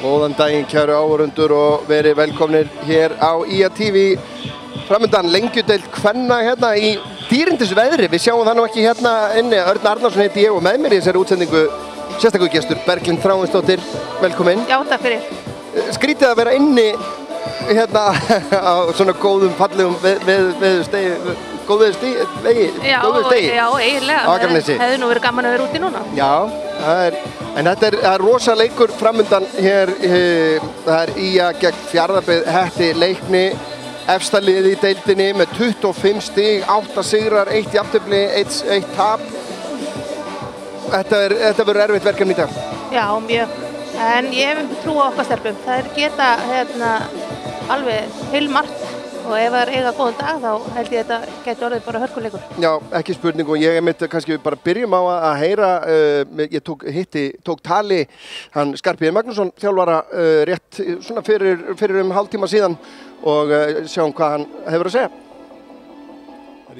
Góðan daginn kæru áhorfendur og verið velkomnir hér á IA TV. Framundan lengjudeild kvenna hérna í dýrindisveðri. Við sjáum það nú ekki hérna inni. Örn Arnarsson heiti ég og með mér í þessari útsendingu sérstakur gestur Berglind Þráinsdóttir. Velkomin. Já, takk fyrir. Skrítið að vera inni hérna á svona góðum fallegum veðurstegi. Góðu stegi? Já, eiginlega. Á Akranesi. Hefði nú verið gaman að vera úti núna. Já, en þetta er rosa leikur framundan hér. Það er IA gegn Fjarðabyggð Hetti Leikni. Efsta liðið í deildinni með 25 stig, 8 sigrar, 1 jafntefli, 1 tap. Þetta verður erfitt verkefni í dag. Já, mjög. En ég hef trú á okkar stelpum. Það geta alveg heilmargt. Og ef það eiga góðan dag þá held ég þetta geti orðið bara hörkuleikur. Já, ekki spurning og ég myndi kannski bara byrjum á að heyra, ég tók tali hann Skarphéðin Magnússon þjálfara rétt svona fyrir hálftíma síðan og sjáum hvað hann hefur að segja.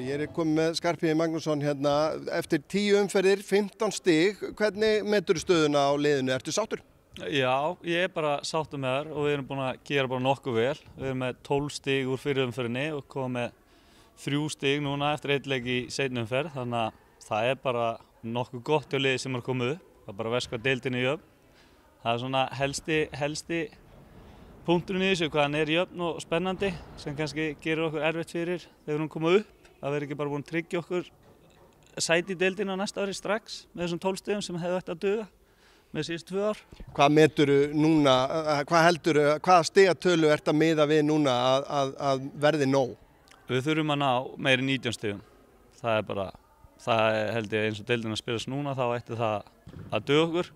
Ég er komið með Skarphéðin Magnússon hérna eftir 10 umferðir, 15 stig. Hvernig metur stöðuna á liðinu? Ertu sáttur? Já, ég er bara sáttur með þar og við erum búin að gera bara nokkuð vel. Við erum með 12 stig úr fyrri umferðinni og komum með 3 stig núna eftir 1 leik í seinni umferð. Þannig að það er bara nokkuð gott hjá liði sem er komið upp. Það er bara að veska deildinni í jöfn. Það er svona helsti punkturinn í þessu, hvað hann er jöfn og spennandi sem kannski gerir okkur erfitt fyrir þegar við erum komið upp. Það verður ekki bara búin að tryggja okkur sæti í deildinni á næsta ári strax með þessum 12 stigum sem hefði ætti að duga með síðustu 2 ár. Hvað meturðu núna, hvað heldurðu, hvaða stigatölu ert að miða við núna að verði nóg? Við þurfum að ná meiri 19 stigum. Það held ég eins og deildin að spilast núna, þá ætti það að duga okkur.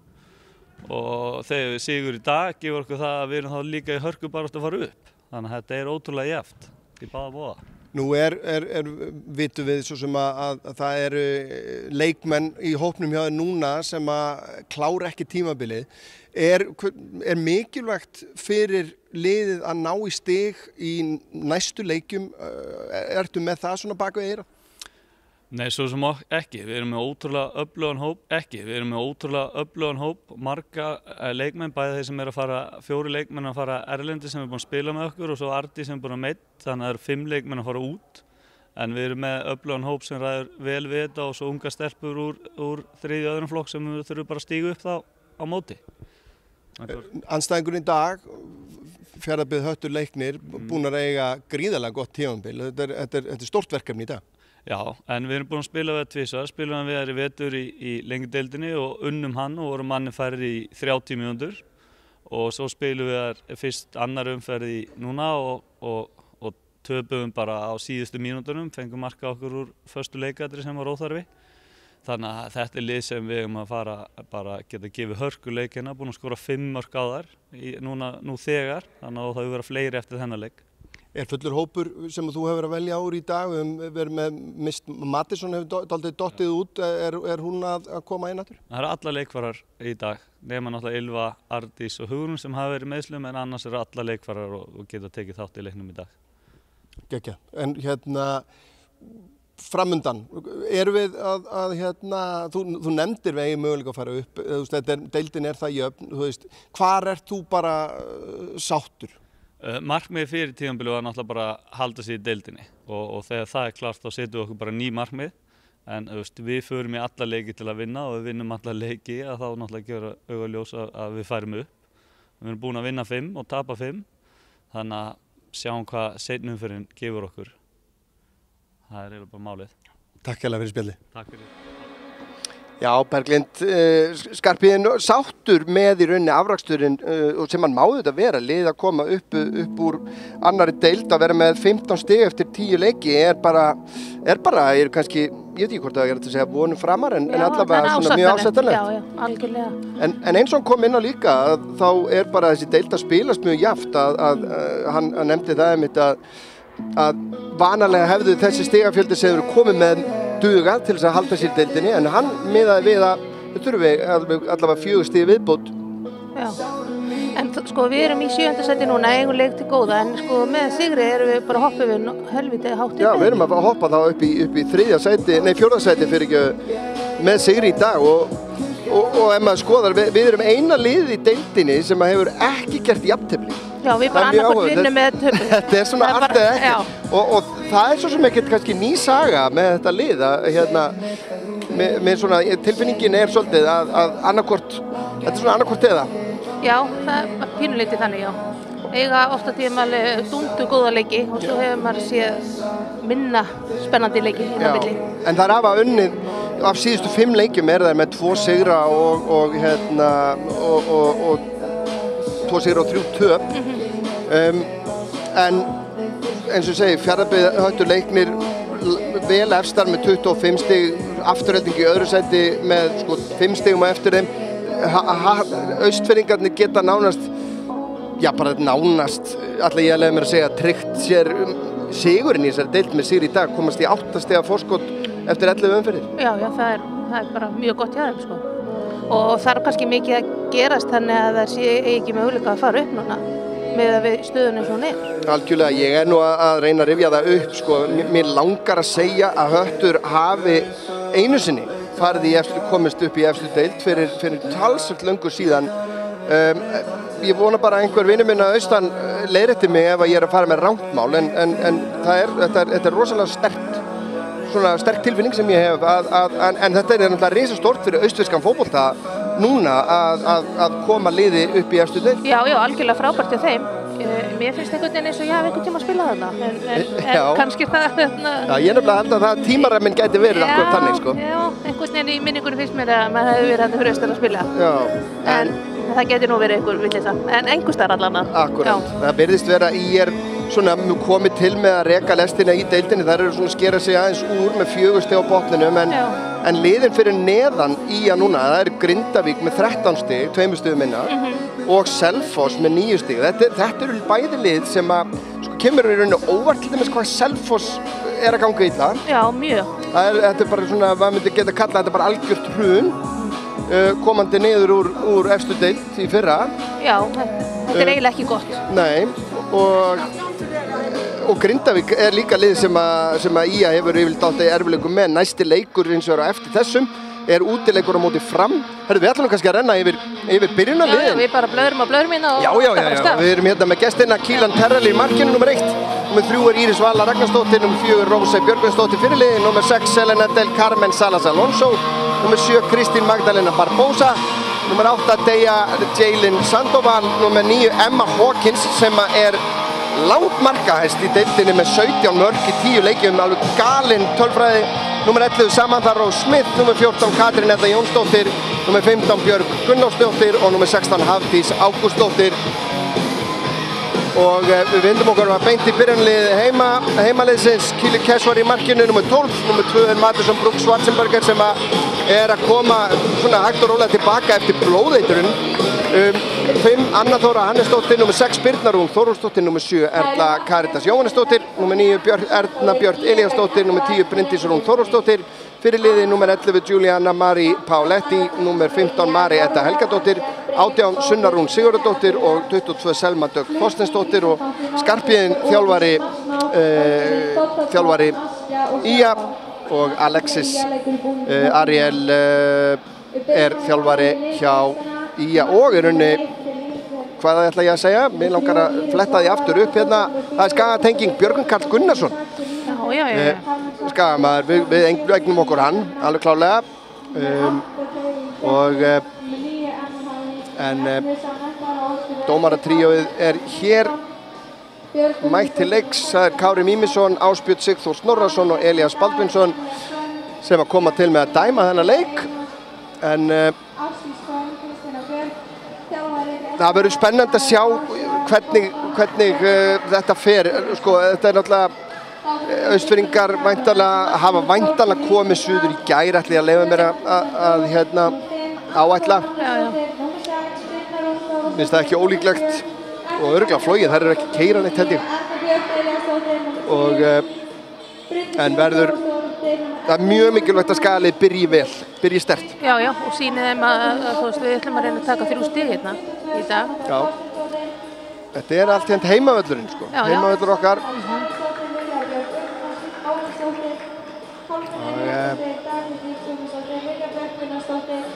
Og þegar við sigur í dag, gefur okkur það að við erum þá líka í hörku bara að fara upp. Þannig að þetta er ótrúlega jafnt í báða bóða. Nú vitum við svo sem að það eru leikmenn í hópnum hjá þér núna sem að klára ekki tímabilið. Er mikilvægt fyrir liðið að ná í stig í næstu leikjum? Ertu með það svona bak við eyrað? Nei, svo sem ekki. Við erum með ótrúlega öflugan hóp. Marga leikmenn, bæði þeir sem eru að fara, 4 leikmenn að fara erlendi sem er búin að spila með okkur og svo Ardi sem er búin að meidd. Þannig að það eru 5 leikmenn að fara út. En við erum með öflugan hóp sem ræður vel við þetta og svo unga stelpur úr 3. og öðrum flokk sem við þurfum bara að stíga upp þá á móti. Andstæðingurinn í dag, Fjarðabyggð Höttur Leiknir, búin að eiga gríðarlega gott tímabil. Þetta er stórt verkefni í dag. Já, en við erum búin að spila við tvisvar, spilum við í vetur í lengjudeildinni og unnum hann og vorum manni færri í 30 mínútur og svo spilum við fyrst annar umferð í núna og töpum bara á síðustu mínútunum, fengum marka okkur úr förstu leikadri sem var óþarfi. Þannig að þetta er lið sem við að fara bara geta gefið hörkuleikina, búin að skora 5 mörk á þar nú þegar, þannig að það hefur verið fleiri eftir þennan leik. Er fullur hópur sem þú hefur að velja úr í dag? Við verðum með Mist Mattisson hefur dálítið dottið út. Er hún að koma inn aftur? Það eru alla leikvarar í dag. Nema náttúrulega Ylva, Ardís og Hugrún sem hafa verið meiðslum en annars eru alla leikvarar og geta tekið þátt í leiknum í dag. Gekja. En hérna framundan, erum við þú nefndir vegi möguleika að fara upp. Deildin er það jöfn. Hvar ert þú bara sáttur? Markmið fyrir tímabilið var náttúrulega bara að halda sig í deildinni og þegar það er klart þá setjum við okkur bara ný markmið en við förum í alla leiki til að vinna og við vinnum alla leiki að þá náttúrulega gera augaljós að við færum upp. Við erum búin að vinna 5 og tapa 5 þannig að sjáum hvað seinni umferðin gefur okkur. Það er eiginlega bara málið. Takk hérlega fyrir spjalli. Takk fyrir. Já, Berglind, Skarphéðin sáttur með í rauninni afraksturinn og sem hann má þetta vera, lið að koma upp úr annari deild að vera með 15 stig eftir 10 leiki er kannski, ég veit ekki hvort það er að segja vonum framar en allavega svona mjög ásættanlegt. Já, algjörlega. En eins og hann kom inn á líka þá er bara þessi deild að spilast mjög jafnt að hann nefndi það einmitt að vanalega hefðu þessi stigafjöldi sem eru komið með duga til þess að halda sér deildinni en hann miðaði við að við þurfum allavega 4 stig viðbót. Já, en við erum í 7. sæti núna, eigum leik til góða en með sigri erum við bara hoppið við helviti hátt upp. Já, við erum að hoppa þá upp í 4. sæti fyrir ekki með sigri í dag og og ef maður skoðar, við erum eina liðið í deildinni sem hefur ekki gert jafntefli. Já, við bara annarkvort vinnum með töfum. Þetta er svona allt eða ekki. Og það er svo sem ekkert kannski ný saga með þetta lið með svona, tilfinningin er svolítið að annarkvort, þetta er svona annarkvort eða. Já, það er pínulítið þannig, já. Eiga ofta tíma alveg dundu góða leiki og svo hefur maður séð minna spennandi leiki inn á milli. En það er hafa unnið af síðustu 5 leikjum það með 2 sigra og 2 sigra og 3 töp. En eins og segi, Fjarðabyggð höttu leiknir vel efstar með 25 stig, Afturelding í öðru sæti með 5 stigum á eftir þeim. Austfirðingarnir geta nánast, bara nánast, ætla ég að leyfa mér að segja, tryggt sér sigurinn í þessari deild með sigri í dag, komast í 8 stiga forskot eftir 11 umferðir. Já, það er bara mjög gott hjá þeim, sko. Og það er kannski mikið að gerast þannig að það sé ekki möguleika að fara upp núna með að við stöðunum svona er. Algjörlega, ég er nú að reyna að rifja það upp, sko. Mér langar að segja að Höttur hafi einu sinni komist upp í efstu deild fyrir talsvert löngu síðan. Ég vona bara að einhver vinur minn að austan leiðrétti mig ef ég er að fara með rangt mál, en þetta er rosalega sterk tilfinning sem ég hef, en þetta er náttúrulega risastórt fyrir austfirskan fótbolta núna að koma liði upp í efstu deild. Já, algjörlega frábært hjá þeim. Mér finnst einhvern veginn eins og ég hef einhvern tíma að spila þarna, en kannski það... Já, ég er nefnilega að halda að það tímaræminn gæti verið akkurat þannig, sko. Já, einhvern veginn í minningunum finnst mér að maður hefði verið hann fyrir austan að spila. Já. En það geti nú verið einhver villisa, en einhver staðar allan að. Akkurat. Það virðist vera svona komið til með að reka lestina í deildinni. Þær eru svona að skera sig aðeins úr með 4 stig á botninum, en liðin fyrir neðan núna, það er Grindavík með 13 stig, 2 stigum minna, og Selfoss með 9 stig. Þetta eru bæði lið sem að kemur í rauninu óvart til dæmis hvað Selfoss er að ganga illa. Já, mjög. Þetta er bara svona, hvað myndi geta kallað þetta bara algjört hrun, komandi niður úr efstu deild í fyrra. Já, þetta er eiginlega ekki gott. Nei, og Grindavík er líka lið sem að IA hefur yfirleitt átt í erfiðleikum með. Næsti leikur eins og á eftir þessum er útileikur á móti Fram. Við ætlum kannski að renna yfir byrjunarliðin. Já, við bara blöðrum hérna og Já, við erum hérna með gestina Kílan Terrelli í markinu, nr. 1. Nr. 3 er Íris Vala Ragnarsdóttir, nr. 4 Rósey Björgvinsdóttir fyrirliði, nr. 6 Selena del Carmen Salas Alonso, nr. 7 Kristín Magdalena Barbosa, nr. 8 Deja Jaylin Sandoval, nr. 9 Emma Hawkins sem er langt markahæst í deildinni með 17 mörk í 10 leikjum, alveg galinn tölfræði. Nr. 11 Samantha Rose Smith, nr. 14 Katrín Edda Jónsdóttir, nr. 15 Björg Gunnlaugsdóttir og nr. 16 Hafdís Ágústsdóttir. Og við vindum okkur að beint í byrjunarlið heimaliðsins. Kili Kess var í markinu, nr. 12, nr. 2 er Madison Brooke Schwarzenberger sem er að koma svona hægt og rólega tilbaka eftir blóðeitrun. 5 Anna Þóra Hannesdóttir, nr. 6 Birna Rún Þórólfsdóttir, nr. 7 Erla Karitas Jóhannesdóttir, nr. 9 Erna Björt Elíasdóttir, nr. 10 Bryndís Rún Þórólfsdóttir, fyrirliði nr. 11 Giuliana Marie Pauletti, nr. 15 Mari Edda Helgadóttir, 18 Sunna Rún Sigurðardóttir og 22 Selma Dögg Þorsteinsdóttir, og Skarphéðinn þjálfari IA og Alexis Ariel er þjálfari hjá IA og í rauninni, hvað ætla ég að segja? Mér langar að fletta því aftur upp hérna. Það er Skagatenging Björgvin Karl Gunnarsson. Já. Skagamaður, við eignum okkur hann, alveg klárlega. Dómaratríóið er hér mætt til leiks. Það er Kári Mímisson, Ásbjörn Sigþór Snorrason og Elías Baldvinsson sem að koma til með að dæma þennan leik. En það verður spennandi að sjá hvernig þetta fer. Sko, þetta er náttúrulega Austfirðingar hafa væntanlega komið suður í gær, ætla ég að leyfa mér að áætla. Mér finnst það ekki ólíklegt og örugglega flogið, þær eru ekki keyra neitt held ég. En það er mjög mikilvægt að Skagalið byrji sterkt. Já, og sýni þeim að við ætlum að reyna að taka 3 stig hérna í dag. Já, þetta er allt heimavöllurinn, sko. Heimavöllur okkar.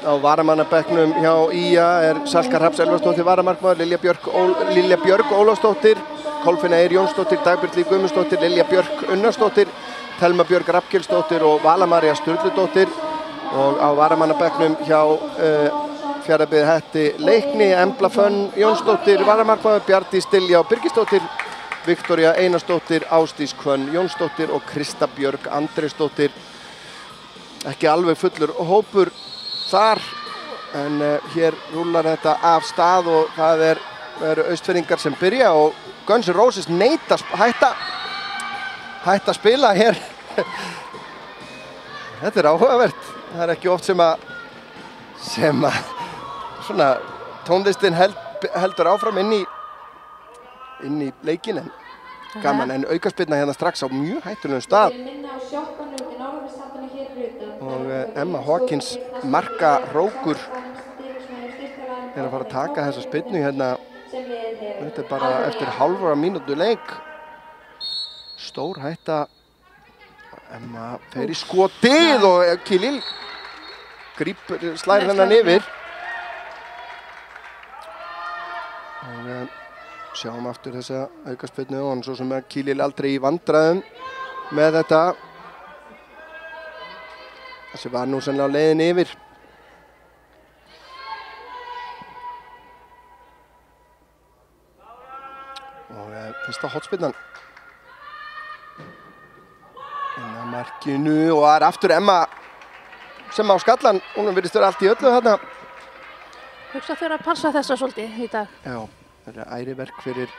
Á varamannabekknum hjá IA Salka Hrafns Elvarsdóttir varamarkmaður, Lilja Björg Ólafsdóttir, Kolfinna Eir Jónsdóttir, Dagbjört Líf Guðmundsdóttir, Lilja Björk Unnarsdóttir, Thelma Björg Rafnkelsdóttir og Vala María Sturludóttir. Og á varamannabekknum hjá Fjarðabyggð Hetti Leikni, Embla Fönn Jónsdóttir varamarkmaður, Bjarndís Diljá Birgisdóttir, Viktoría Einarsdóttir, Ásdís Hvönn Jónsdóttir og Krista Björg Andrésdóttir. Ekki alveg fullur hópur þar, en hér rúlar þetta af stað og það eru Austfirðingar sem byrja og Guns N' Roses neita hætta að spila hér. Þetta áhugavert. Það ekki oft sem að svona tónlistin heldur áfram inn í leikinn, en gaman, en aukaspyrna hérna strax á mjög hættulegum stað. Og Emma Hawkins markarókur að fara að taka þessa spyrnu hérna. Þetta bara eftir hálfra mínútu leik. Stór hætta. Emma fer í skotið og Kilill slær hennan yfir. Og sjáum aftur þessa aukaspyrnu og svo sem Kilill aldrei í vandræðum með þetta. Þessi var nú sennilega á leiðin yfir. Og fyrsta hotspinnan. Inn á markinu og það aftur Emma sem á skallan. Hún virðist vera allt í öllu þarna. Hugsa fyrir að passa þessa svolítið í dag. Já, það æriverk fyrir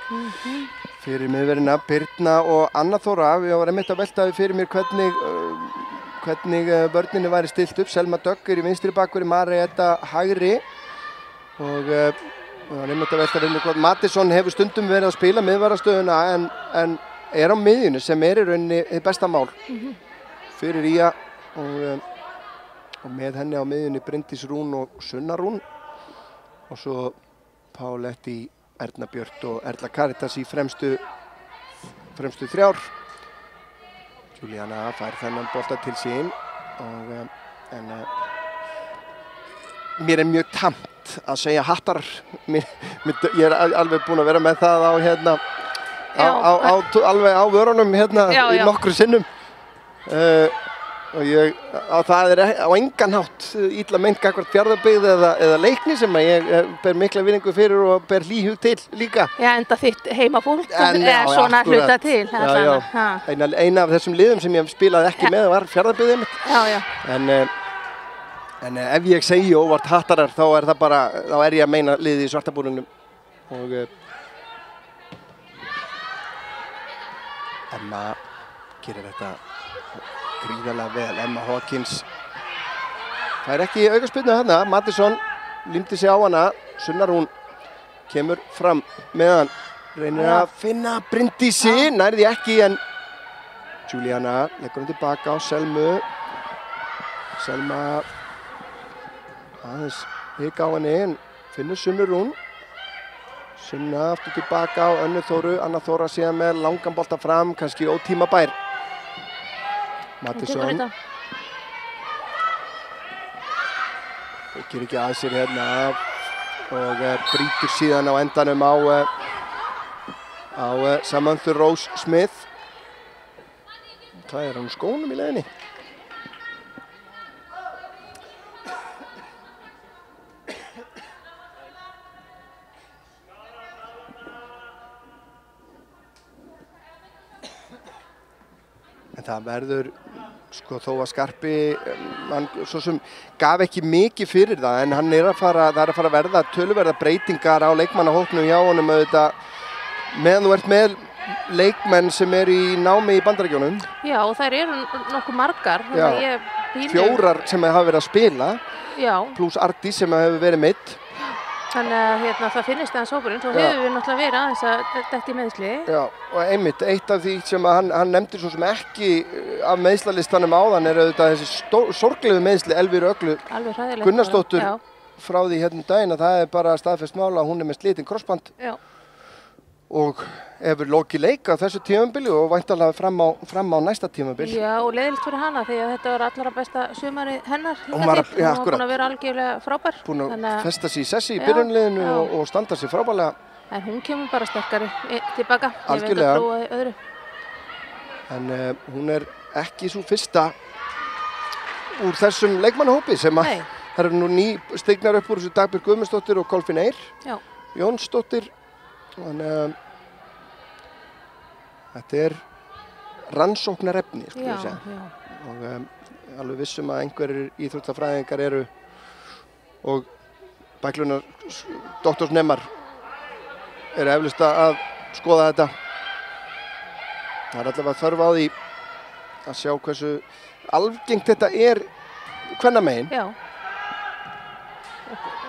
miðverðina Birna og Anna Þóra. Ég var einmitt að velta fyrir mér hvernig vörninni væri stilt upp. Selma Dögg í vinstri bakverði, Marietta hægri og var einmitt að velta fyrir mér hvað Mattisson hefur stundum verið að spila miðvarastöðuna en á miðjunni sem í rauninni hið besta mál fyrir IA og með henni á miðjunni Bryndís Rún og Sunna Rún og svo Páletti, Erna Björt og Erla Karitas í fremstu þrjár. Juliana fær þennan bolta til sín en mér mjög tamt að segja hattar. Ég alveg búinn að vera með það alveg á vörunum hérna í nokkru sinnum. Og það á engan hátt illa meint gagnvart Fjarðabyggð eða Leikni sem ég ber mikla virðingu fyrir og ber hlýhug til líka. Já, enda þitt heimafólk svona hluta til. Eina af þessum liðum sem ég spilaði ekki með var Fjarðabyggð mitt. En ef ég segi óvart hattarar þá það bara, þá ég að meina liðið í svartabúningnum. Og Emma gerir þetta gríðarlega vel. Emma Hawkins fær ekki aukaspyrnu þarna. Mattisson límdi sig á hana. Sunna Rún kemur fram með hann. Reynir að finna Bryndísi, nærði ekki en Juliana leggur hann tilbaka á Selmu. Selma aðeins hika á henni en finnur Sunnu Rún. Sunna aftur tilbaka á Önnu Þóru. Anna Þóra síðan með langan bolta fram, kannski ótímabær. Mattisson ekki að sér hérna og brýtur síðan á endanum á Samantha Rose Smith. Það hann skónum í leiðinni. En það verður sko þó að Skarpi, hann svo sem gaf ekki mikið fyrir það en hann það að fara að verða töluverða breytingar á leikmannahópnum hjá honum auðvitað meðan þú ert með leikmenn sem í námi í Bandaríkjunum. Já, og þær eru nokkuð margar. Já, 4 sem hafa verið að spila. Já. Plus Ardís sem hefur verið meidd. Þannig að það finnist aðeins hópurinn, svo hefur við náttúrulega verið aðeins að detta í meiðsli. Já, og einmitt, eitt af því sem hann nefndi svo sem ekki af meiðslalistanum áðan auðvitað þessi sorglegu meiðsli Elvíru Öglu Gunnarsdóttur frá því hérna daginn að það bara staðfest mál að hún með slitinn krossband. Já. og hefur lokið leik á þessu tímabili og væntanlega fram á næsta tímabil. Já, og leiðilegt fyrir hana því að þetta var allra besta sumarið hennar. Hún var búin að vera algjörlega frábær. Búin að festa sig í sessi í byrjunliðinu og standa sig frábærlega. En hún kemur bara sterkari tilbaka. Algjörlega. Ég veit að prófa öðru. En hún ekki svo fyrsta úr þessum leikmannahópi sem að það eru nú stignar upp úr þessu Dagbjörg Guðmundsdóttir og Kolfín Eir Jónsdóttir. Þannig þetta rannsóknarefni, skulum við segja. Og alveg vissum að einhverjir íþróttafræðingar eru og bæklunar doktorsnemar eru eflaust að skoða þetta. Það allavega þörf á því að sjá hversu algengt þetta kvennamegin. Já.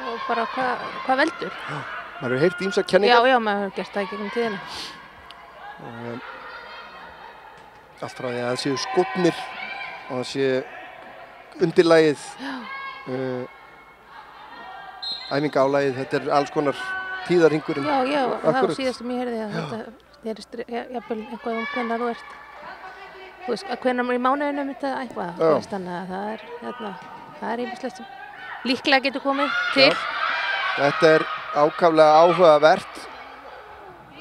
Og bara hvað veldur. Maður hefur heyrt ýmsar kenningar. Já, maður hefur gert það í gegnum tíðina. Allt frá því að það séu skotnir og það séu undirlagið, æfingaálagið, þetta alls konar tíðarhingurinn. Já, það var síðast sem ég heyrði að þetta gerist jafnvel eitthvað hvenær þú ert. Þú veist, hvenær í mánuðinum þetta eitthvað. Þannig að það ýmislegt sem líklega getur komið til. Þetta ákaflega áhugavert.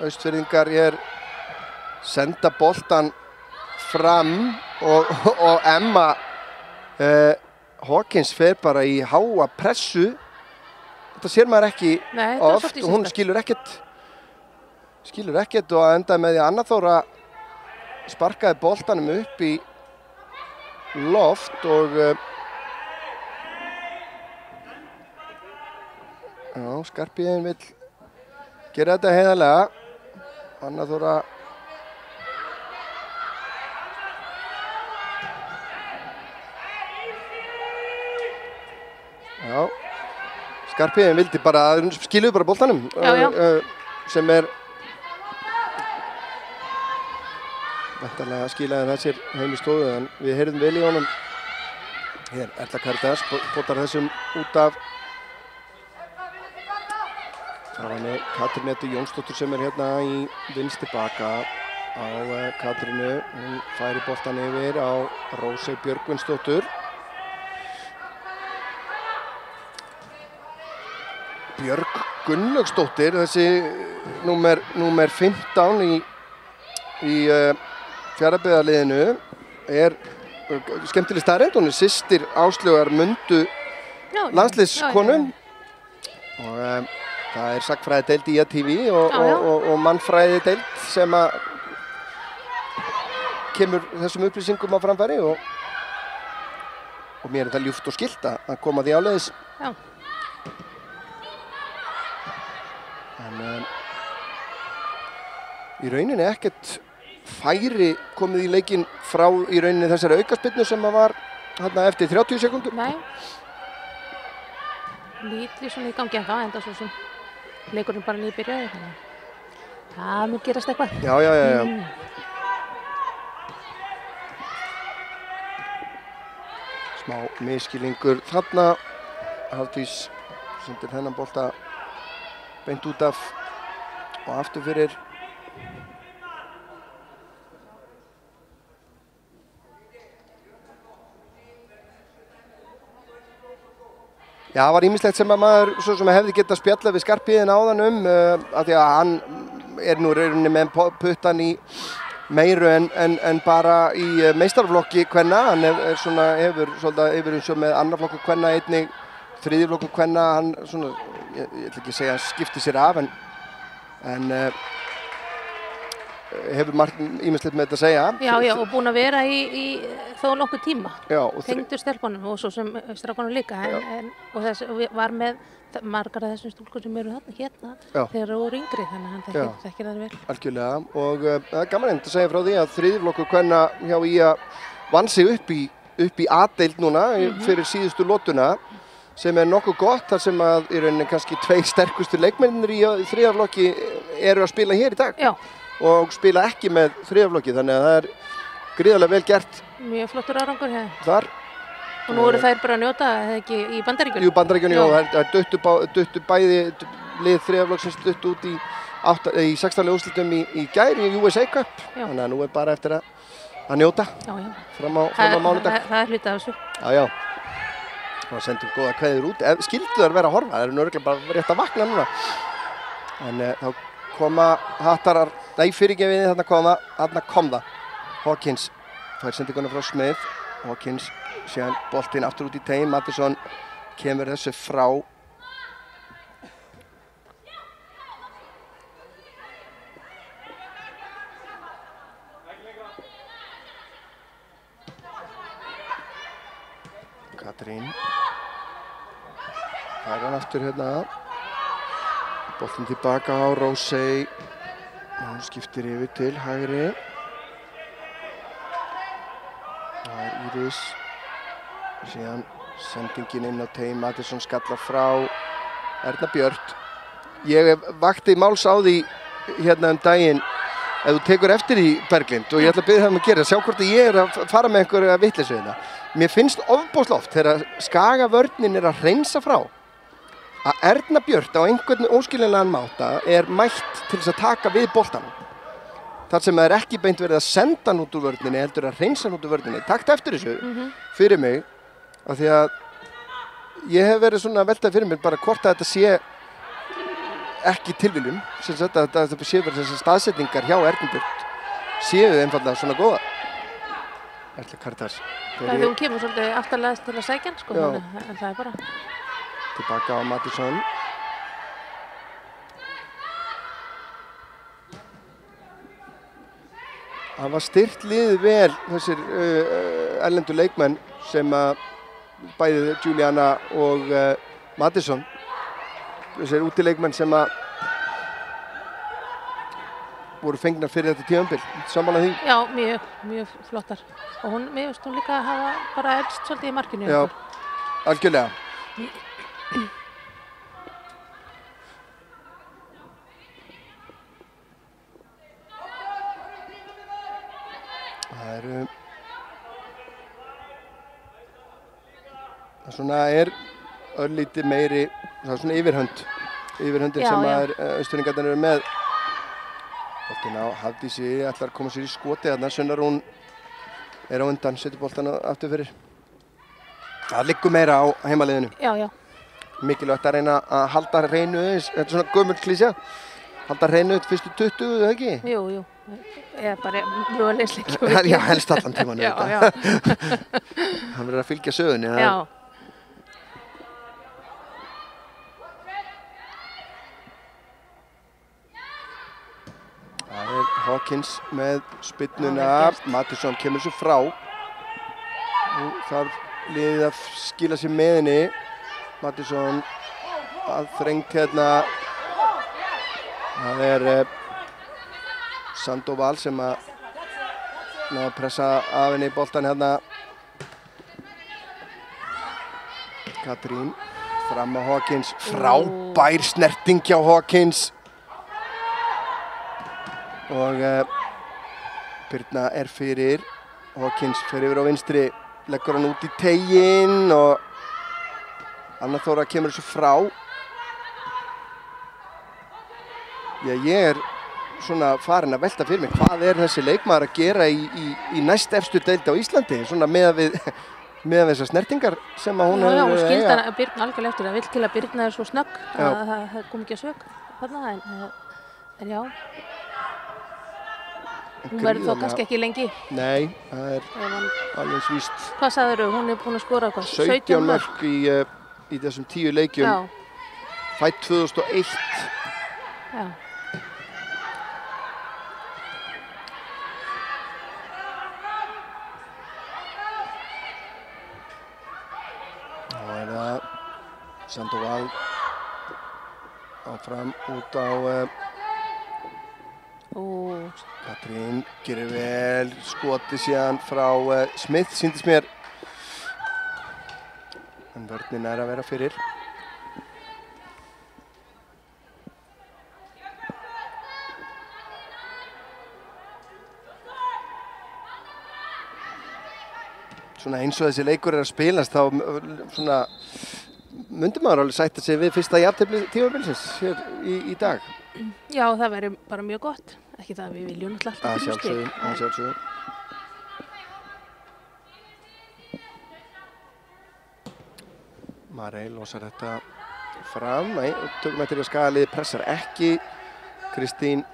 Austfirðingar senda boltan fram og Emma Hawkins fer bara í háa pressu. Þetta sér maður ekki oft og hún skilur ekkert og endaði með því að Anna Þóra sparkaði boltanum upp í loft og Skarphéðinn vill gera þetta heiðarlega. Anna Þóra Skarphéðinn vildi bara skiluðu bara boltanum sem væntanlega skilaði þessir heim í stofu en við heyrðum vel í honum. Hér Erla Karítas potar þessum út af frá henni Katrínu Jónsdóttur sem hérna í vinstri baka á Katrínu. Hún færi boltan yfir á Rósey Björgvinsdóttur. Björg Gunnlaugsdóttir, þessi númer 15 í Fjarðabyggðarliðinu skemmtileg staðreynd. Hún systir Áslaugar Mundu landsliðskonu og það sagnfræðideild í IATV og mannfræðideild sem að kemur þessum upplýsingum á framfæri og mér þetta ljúft og skylt að koma því áleiðis. En í rauninni ekkert færi komið í leikinn frá í rauninni þessari aukaspyrnu sem var hérna eftir 30 sekúndur. Nei. Lítið svona í gangi ennþá, enda svo sem leikurinn bara nýbyrjaði, þannig að það mun gerast eitthvað. Já. Smá misskilningur þarna. Hafdís sendir þennan bolta beint út af og aftur fyrir Já, það var ýmislegt sem að maður svo sem hefði getað spjallað við Skarphéðinn áðan af því að hann nú rauninni með puttan í meiru en bara í meistaraflokki kvenna. Hann hefur svolítið yfir með annarflokku kvenna einnig, þriðjuflokku kvenna. Hann svona, ég ætla ekki að segja skipti sér af en hefur margt ýmislegt með þetta að segja. Já, og búin að vera í þó nokkuð tíma. Tengdur stelpunum og svo sem strákunum líka. Og var með margar af þessum stúlkum sem eru hérna þegar það voru yngri, þannig að hann þekkir það vel. Algjörlega, og það er gaman að segja frá því að þriðjuflokkur kvenna hjá IA vann sig upp í A-deild núna fyrir síðustu lotuna, sem nokkuð gott, þar sem að í rauninni kannski tveir sterkustu leikmennir í þriðjaflokki eru að spila hér í dag. Já. Og spila ekki með þriðjaflokki, þannig að það er gríðarlega vel gert. Mjög flottur árangur hér. Þar. Og nú eru þær bara að njóta, eða ekki í Bandaríkjunum? Jú, Bandaríkjunum, það duttu bæði lið þriðjaflokksins duttu út í í 16. úrslitum í gær í USA Cup. Þannig að nú bara eftir að njóta fram á mánudag. Það hluti af þessu. Já. Og sendum góða kveður út. Skildu þær vera að horfa, það örugglega bara rétt að vakna núna. En þá koma Hattarar, fyrirgefiði, þarna kom það. Hawkins fær sendinguna frá Smith. Hawkins síðan boltinn aftur út í teig. Mattisson kemur þessu frá. Katrín. Það hann aftur hérna. Boltinn tilbaka á Rósey. Hún skiptir yfir til hægri. Það Íris. Síðan sendingin inn á teig. Mattisson skallar frá Erna Björt. Ég vakti máls á því hérna daginn ef þú tekur eftir í Berglind og ég ætla að biðja það að gera. Sjá hvort ég að fara með einhverja vitleysu hérna. Mér finnst ofboðslega oft þegar Skagavörnin að hreinsa frá að Erna Björt á einhvern óskiljanlegan máta mætt til þess að taka við boltanum. Þar sem það ekki beint verið að senda hann út úr vörninni, heldur að hreinsa hann út úr vörninni. Takt eftir þessu fyrir mig, af því að ég hef verið svona að velta fyrir mér bara hvort að þetta sé ekki tilviljun, sem sagt að þetta séu verið þessar staðsetningar hjá Ernu Björt séu einfaldlega svona góða. Erla Karítas. Það hún kemur svolítið aftarlegast til að sækja hann, sko, en það bara. Tilbaka á Mattisson. Það var styrkt liðið vel þessir erlendu leikmenn sem bæði Juliana og Mattisson. Þessir útileikmenn sem voru fengnar fyrir þetta tímabil. Sammála því? Já, mjög flottar. Og mér finnst hún líka að hafa bara elst svolítið í markinu. Já, algjörlega. Það svona örlítið meiri, það er svona yfirhöndin sem Austfirðingarnir eru með. Boltinn á Hafdísi, ætlar að koma sér í skoti þarna. Sunna Rún á undan, setur boltann aftur fyrir. Það liggur meira á heimaliðinu. Já. Mikilvægt að reyna að halda hreinu, þetta er svona gömul klísja. Halda hreinu fyrstu 20, eða ekki? Jú. Eða bara mögulegsleikjum. Já, helst allan tíman. Já. Hann verður að fylgja sögunni. Já. Það Hawkins með spyrnuna. Mattisson kemur svo frá. Og þar liðið að skila sér með henni. Mattisson aðþrengt hérna. Það Sandoval sem að pressa af henni boltan hérna. Katrín fram á Hawkins. Frábær snerting hjá Hawkins. Og Birna fyrir. Hawkins fer yfir á vinstri. Leggur hann út í teiginn og Anna Þóra kemur þessu frá. Ég svona farin að velta fyrir mig hvað þessi leikmaður að gera í næst efstu deild á Íslandi svona með þessar snertingar sem að hún hefur. Já, hún skildi hana Birna algjörlega eftir. Það vill til að Birna svo snögg að það kom ekki að sök þarna, en já. Hún verður þó kannski ekki lengi. Nei, það alveg víst. Hvað sagðirðu? Hún búin að skora hvað? 17 mörk í þessum 10 leikjum. Já. Fædd 2001. Já. Þá það Sandoval áfram út á Katrín gerir vel, skoti síðan frá Smith, sýndist mér. En vörnin að vera fyrir. Svona eins og þessi leikur að spilast, þá svona myndi maður alveg sætta sig við fyrsta jafntefli tímabilsins hér í dag. Já, það væri bara mjög gott. Ekki það að við viljum náttúrulega alltaf 3 stig. Að sjálfsögðu. Marey losar þetta fram. Nei, tökum eftir að skagaliðið pressar ekki. Kristín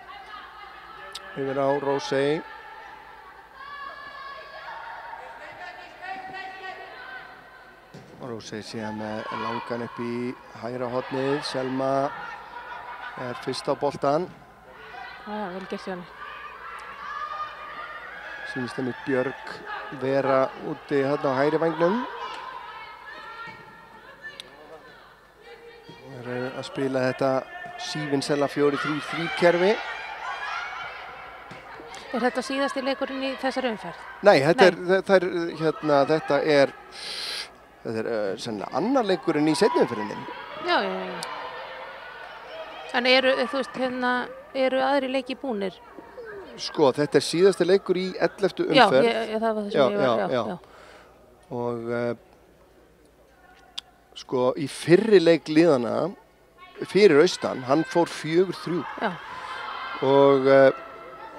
yfir á Rósey. Rósey síðan með langan upp í hægra hornið. Selma er fyrst á boltan. Já, vel gert hjá henni. Sýnist henni Björg vera úti hérna á hægri vængnum. Það er að spila þetta Sývinsella 4-3-3 kerfi. Er þetta síðasti leikurinn í þessari umferð? Nei, þetta er sennilega annar leikurinn í seinni umferðinni. Já. En eru aðri leiki búnir? Sko, þetta er síðasti leikur í 11. umferð. Já, það var það sem ég var, já. Og sko, í fyrri leik liðana, fyrir austan, hann fór 4-3. Já.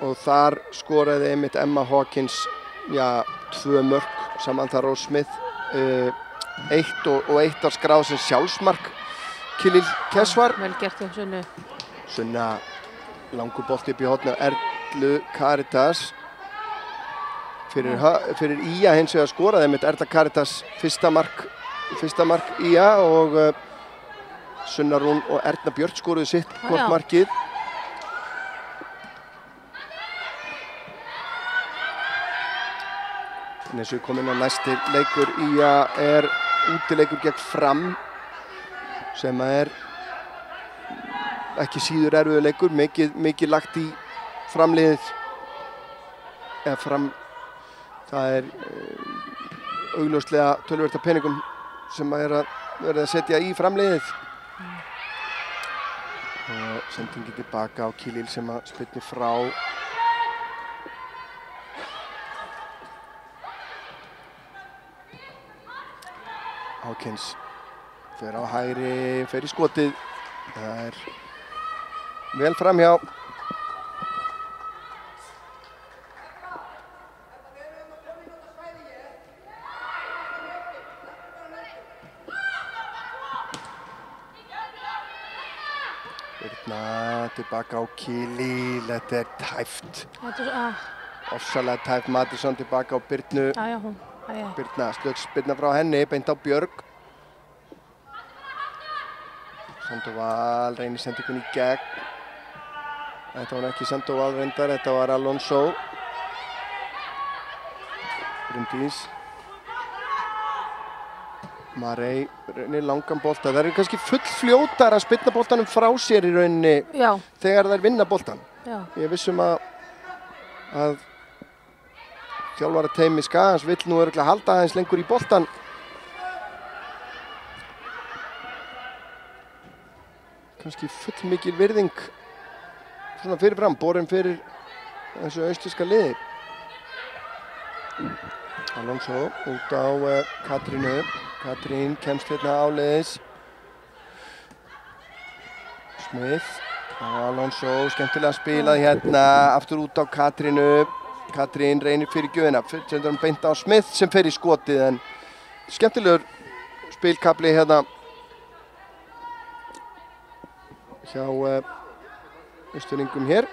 Og þar skoraði einmitt Emma Hawkins, 2 mörk, Samantha Rose Smith, 1 var skráð sem sjálfsmark Kilill Kesvar. Vel gert hjá Sunnu. Sunna langur bolti upp í horni á Erlu Caritas. Fyrir Ía hins vegar skoraði einmitt Erla Caritas fyrsta mark Ía og Sunna Rún og Erna Björk skoruðu sitt hvort markið. Eins og við komum inn á næsti leikur Ía er útileikur gegn Fram sem er ekki síður erfiður leikur, mikið lagt í framliðið. Það er augljóslega töluvert af peningum sem er að verða að setja í framliðið. Og sendingi tilbaka á Kilill sem að spilni frá. Hawkins fer á hægri, fer í skotið. Það er vel framhjá. Birna tilbaka á Kilill, þetta er tæft. Ofsalega tæft. Mattisson tilbaka á Birnu. Birna, slögsbyrna frá henni, beint á Björg. Sandoval reynir sendingunni í gegn. Þetta var ekki Sandoval reyndar, þetta var Alonso. Bryndís. Marey reynir langan bolta. Það eru kannski fullfljótar að spyrna boltanum frá sér í rauninni þegar þær vinna boltan. Ég vissum að þjálfarateymi Skagans vill nú örugglega halda aðeins lengur í boltan. Kannski fullmikil virðing svona fyrirfram, borin fyrir þessu austríska liði. Alonso út á Katrínu. Katrín kemst hérna áleiðis. Smith og Alonso skemmtilega spilað hérna, aftur út á Katrínu. Katrín reynir fyrir gjöfina, sendur hann beint á Smith sem fer í skotið, en skemmtilegur spilkabli hérna hjá austurlingum hér.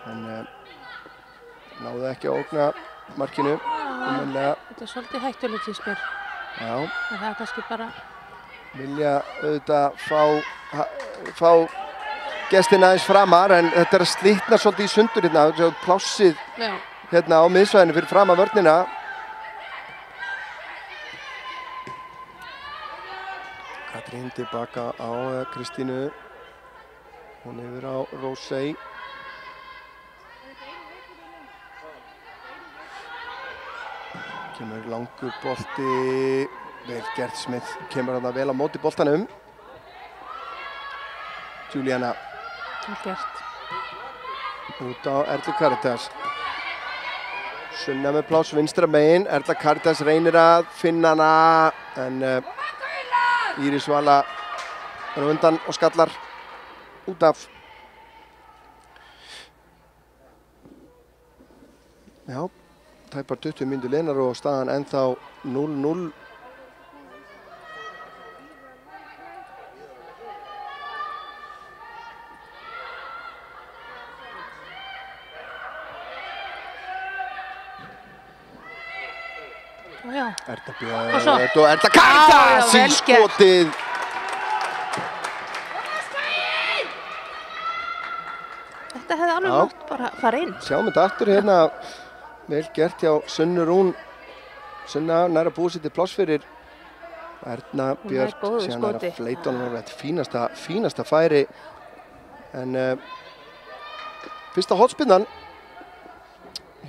En náðu ekki að ógna markinu. Þetta er svolítið hættulegt í spil. Já. En það er kannski bara... Vilja auðvitað fá gestina aðeins framar, en þetta er að slitna svolítið í sundur hérna. Plássið hérna á miðsvæðinu fyrir fram að vörnina. Katrín tilbaka á Kristínu. Hún yfir á Rósey. Kemur langur bolti. Vel gert, Smith kemur hann vel á móti boltanum. Juliana. Vel gert. Út á Erlu Caritas. Sunna með pláss vinstra megin. Erla Caritas reynir að finna hana, en Íris Vala er á undan og skallar út af. Já, tæpar 20 mínútur liðnar og staðan ennþá 0-0. Erna Björn og Erla Karítas í skotið. Þetta hefði alveg mátt bara fara inn. Sjáum þetta aftur hérna, vel gert hjá Sunnu Rún. Sunna næra búið sér til pláss fyrir Erna Björn, síðan næra fleytunum og þetta fínasta færi. En fyrsta hornspyrnan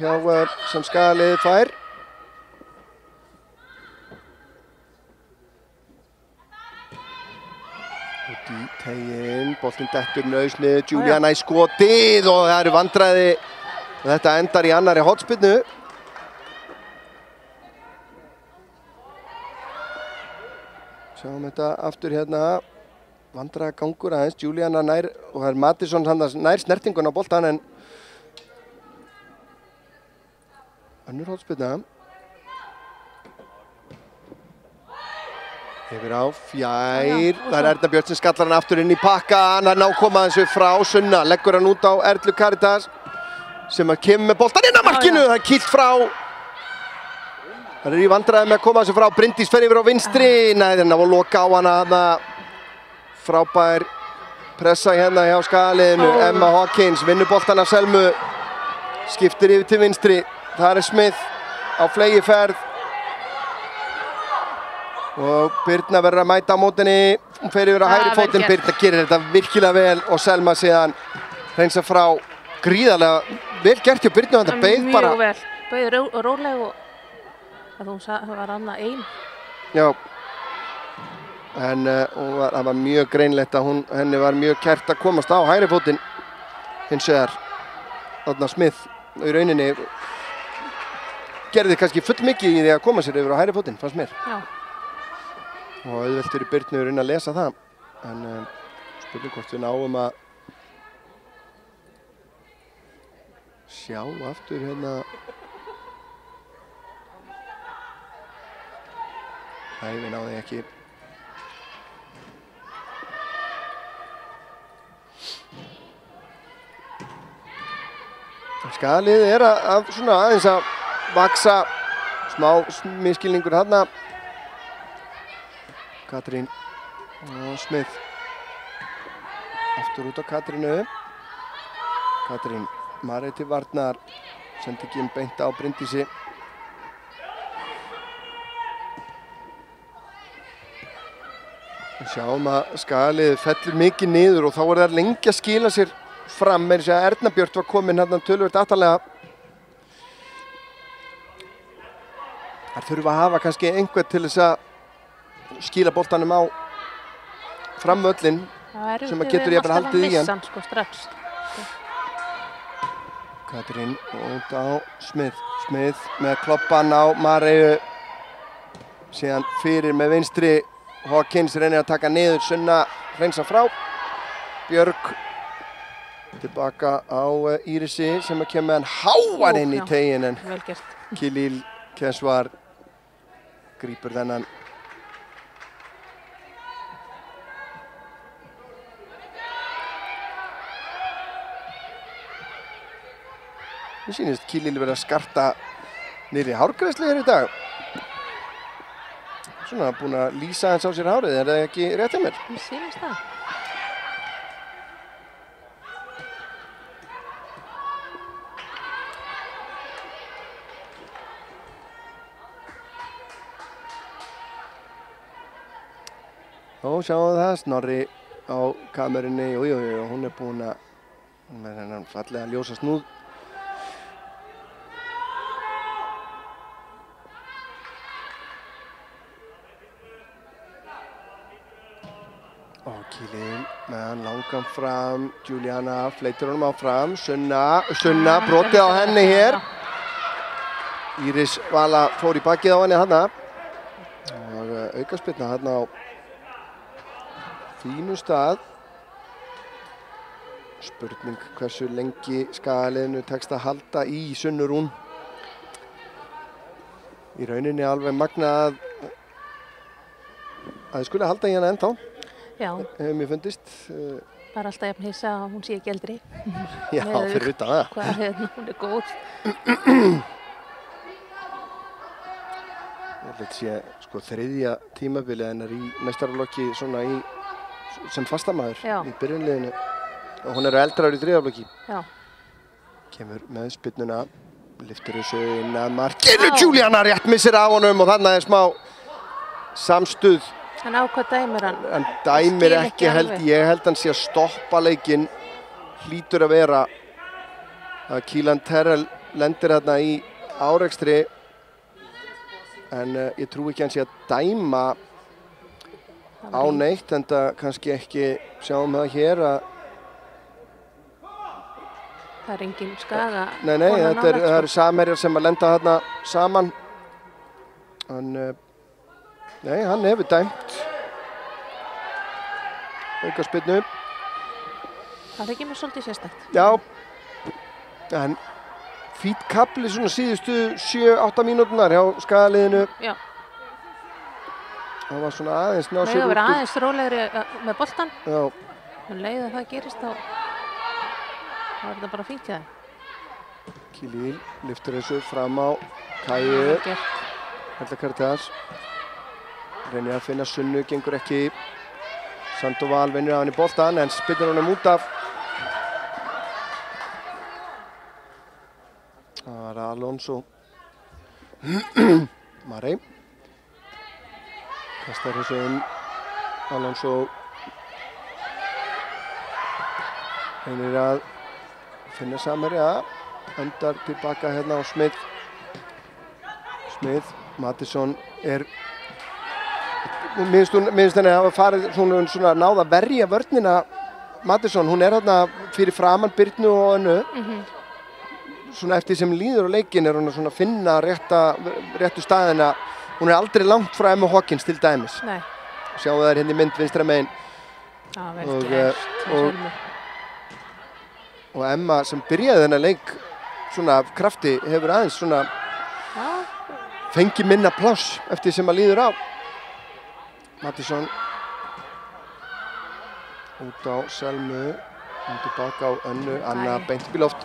hjá sem Skagaliðið fær. Út í teginn, boltinn dettur nausnið, Juliana í skotið og það eru vandræði. Þetta endar í annari hornspyrnu. Sjáum þetta aftur hérna, vandræða gangur aðeins, Juliana nær, og það er Mattisson nær snertingun á boltan en önnur hornspyrna. Yfir á fjær, það er Erna Björn sem skallar hann aftur inn í pakkan, hann koma þessu frá Sunna, leggur hann út á Erlu Karítas sem kemur með boltan inn á markinu, það er kýlt frá. Það er í vandræði með að koma þessu frá, Bryndís fer yfir á vinstri, nei þannig að loka á hana, frábær pressa hérna hjá Skagaliðinu, Emma Hawkins vinnur boltan af Selmu, skiptir yfir til vinstri, það er Smith á fleygiferð. Og Birna verður að mæta á mótinni, hún fer yfir á hægri fótinn, Birna gerir þetta virkilega vel og Selma síðan hreinsa frá gríðarlega vel gert hjá Birnu, þetta beið bara. Mjög vel, beið róleg og hún var annað ein. Já, en það var mjög greinlegt að henni var mjög kært að komast á hægri fótinn. Hins vegar, þarna Smith í rauninni gerði kannski full mikið í því að koma sér yfir á hægri fótinn, fannst mér. Já. Og auðvelt fyrir Birnu að lesa það, en spurning hvort við náum að sjá aftur hérna. Nei, við náðum ekki. Skagaliðið er svona aðeins að vaksa, smá misskilningur þarna. Katrín og Smith. Aftur út á Katrínu. Katrín Marey til varnar, sendi ekki beint á Bryndísi. Við sjáum að Skagaliðið fellur mikið niður og þá er það lengi að skila sér fram. Meira að segja Erna Björn var komin hérna töluvert aftarlega. Þar þurfa að hafa kannski einhvern til þess að skila boltanum á framvöllin sem að getur ég bara haldið í hann. Sko, strax. Katrín út á Smith. Smith með kloppan á Mareyju. Síðan fyrir með vinstri. Hawkins reynir að taka niður. Sunna hreinsa frá. Björg tilbaka á Írisi sem að kemur með hann háan inn í teginn en Khalil Keswar grípur þennan. Mér sýnist Khalil verið að skarta niðri hárgreiðslu hér í dag. Svona búin að lýsa hans á sér hárið, er það ekki rétt hjá mér? Mér sýnist það. Ó, sjáum það, Snorri á kamerunni, jú, hún er búin að, með hennan fallega ljósa snúð. Og Khalil með hann langan fram, Juliana fleytir honum áfram, Sunna brotið á henni hér. Íris Vala fór í bakið á henni þarna. Og aukaspyrna þarna á fínu stað. Spurning hversu lengi Skagaliðinu tekst að halda í Sunnu Rún. Í rauninni alveg magnað að þið skulle halda í hana ennþá. Já. Hefur mér fundist. Bara alltaf jafn hissa að hún sé ekki eldri. Já, fyrir utan það. Hvað hún góð. Þetta sé sko 3. tímabilið hennar í meistaraflokki svona sem fastamaður í byrjunliðinu. Og hún eldrar í 3. flokki. Já. Kemur með spyrnuna, lyftir þessu inn að markinu. Juliana rétt missir af honum og þarna smá samstuð. En á hvað dæmir hann? Hann dæmir ekki ég held hann sé að stoppa leikinn. Hlýtur að vera að Kílan Terrell lendir þarna í árekstri. En ég trúi ekki hann sé að dæma á neitt, en það kannski ekki sjáum það hér að það er engin Skaga. Nei, það eru samherjar sem að lenda þarna saman. Nei, hann hefur dæmt aukaspyrnu. Það þykir mér svolítið sérstakt. Já, en fínn kafli svona síðustu 7-8 mínúturnar hjá Skagaliðinu. Já. Það var svona aðeins ná sér út. Það vera aðeins rólegri með boltan. Já. En leið að það gerist þá var þetta bara fínt hjá þeim. Kílíl lyftir þessu fram á Kæju. Hella Karitas. Reynir að finna Sunnu, gengur ekki. Sandoval vinnur af hann í boltan en spyrnir honum út af. Það var Alonso Marey. Kastar þessu inn. Alonso reynir að finna samherja. Endar tilbaka hérna á Smith. Mattisson Mér finnst henni að hafa farið svona náð að verja vörnina. Mattisson, hún hérna fyrir framan Birnu og Önnu. Svona eftir sem líður á leikinn hún að finna réttu staðina. Hún aldrei langt frá Emma Hawkins til dæmis. Nei. Sjáum það hérna í mynd vinstra megin. Já, vel gert. Og Emma sem byrjaði þennan leik svona af krafti hefur aðeins svona fengið minna pláss eftir sem að líður á. Mattisson út á Selmu, tilbaka á Önnu, Anna beint upp í loft.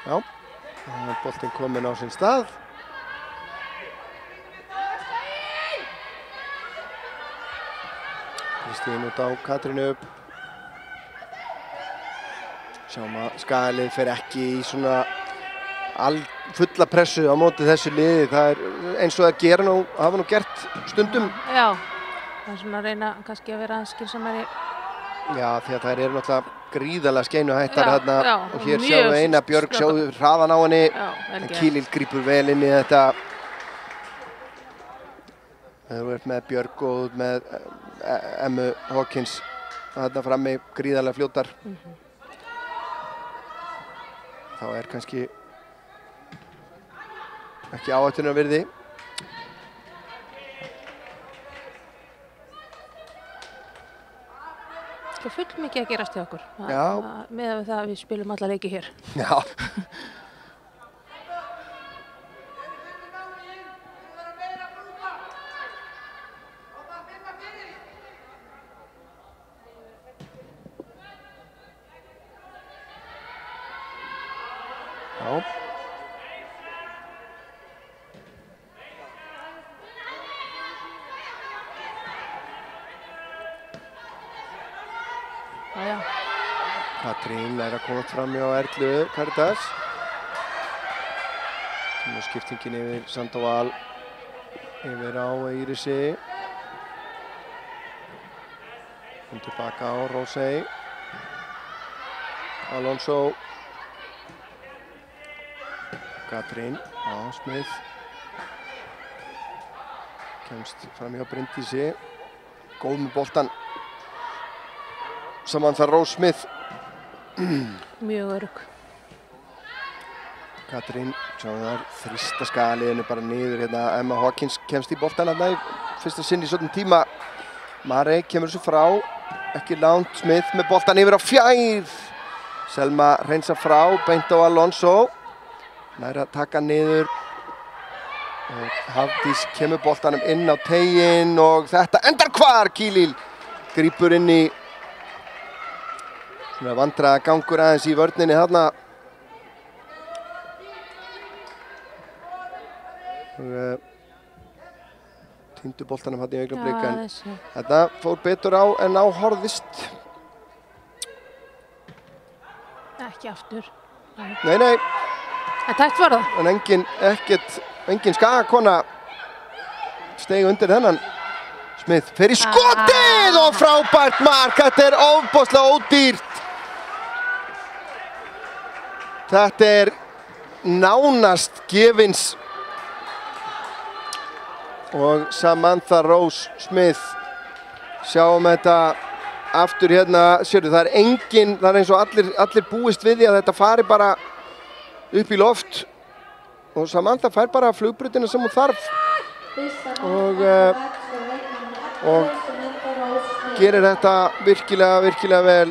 Já, boltinn kominn á sinn stað. Kristín út á Katrínu. Sjáum að Skagalið fer ekki í svona fulla pressu á móti þessu liði. Það eins og það hafa nú gert stundum. Já, það er svona að reyna kannski að vera aðeins skynsamari. Já, því að þær eru náttúrulega gríðarlega skeinuhættar þarna og hér sjáum við Einar Björg, sjáum við hraðan á henni. En Kílíl grípur vel inn í þetta. Það eru með Björg og með Emmu Hawkins þarna frammi, gríðarlega fljótar. Þá er kannski ekki áhættunar virði. Það er full mikið að gerast hjá okkur. Með það að við spilum alla leiki hér. Já. Katrín er að koma fram hjá Erlu Karitas. Nú skiptingin yfir Sandoval, yfir á Írisi. Tilbaka á Rósey. Alonso. Katrín. Smith. Kemst fram hjá Bryndísi. Góð með boltan. Samantha Rose Smith. Mjög örugg. Katrín, sjáum þar, þrýsta skaliðinu bara niður hérna. Emma Hawkins kemst í boltan hérna í fyrsta sinn í svolítinn tíma. Marey kemur þessu frá. Ekki langt. Smith með boltan yfir á fjær. Selma hreinsa frá, beint á Alonso. Nær að taka niður. Hafdís kemur boltanum inn á teiginn og þetta endar hvar. Kílíl grípur inn í svona vandræðagangur aðeins í vörninni þarna. Týndu boltanum hann í augnablik en þetta fór betur á en á horfðist. Ekki aftur. Nei. En tækt var það. En engin skagakona steig undir þennan. Smith fer í skotið og frábært mark. Þetta er ofboðslega ódýrt. Þetta er nánast gefins. Og Samantha Rose Smith. Sjáum þetta aftur hérna. Sérðu, það er eins og allir búist við því að þetta fari bara upp í loft. Og Samantha fær bara flugbrutina sem hún þarf. Og gerir þetta virkilega vel.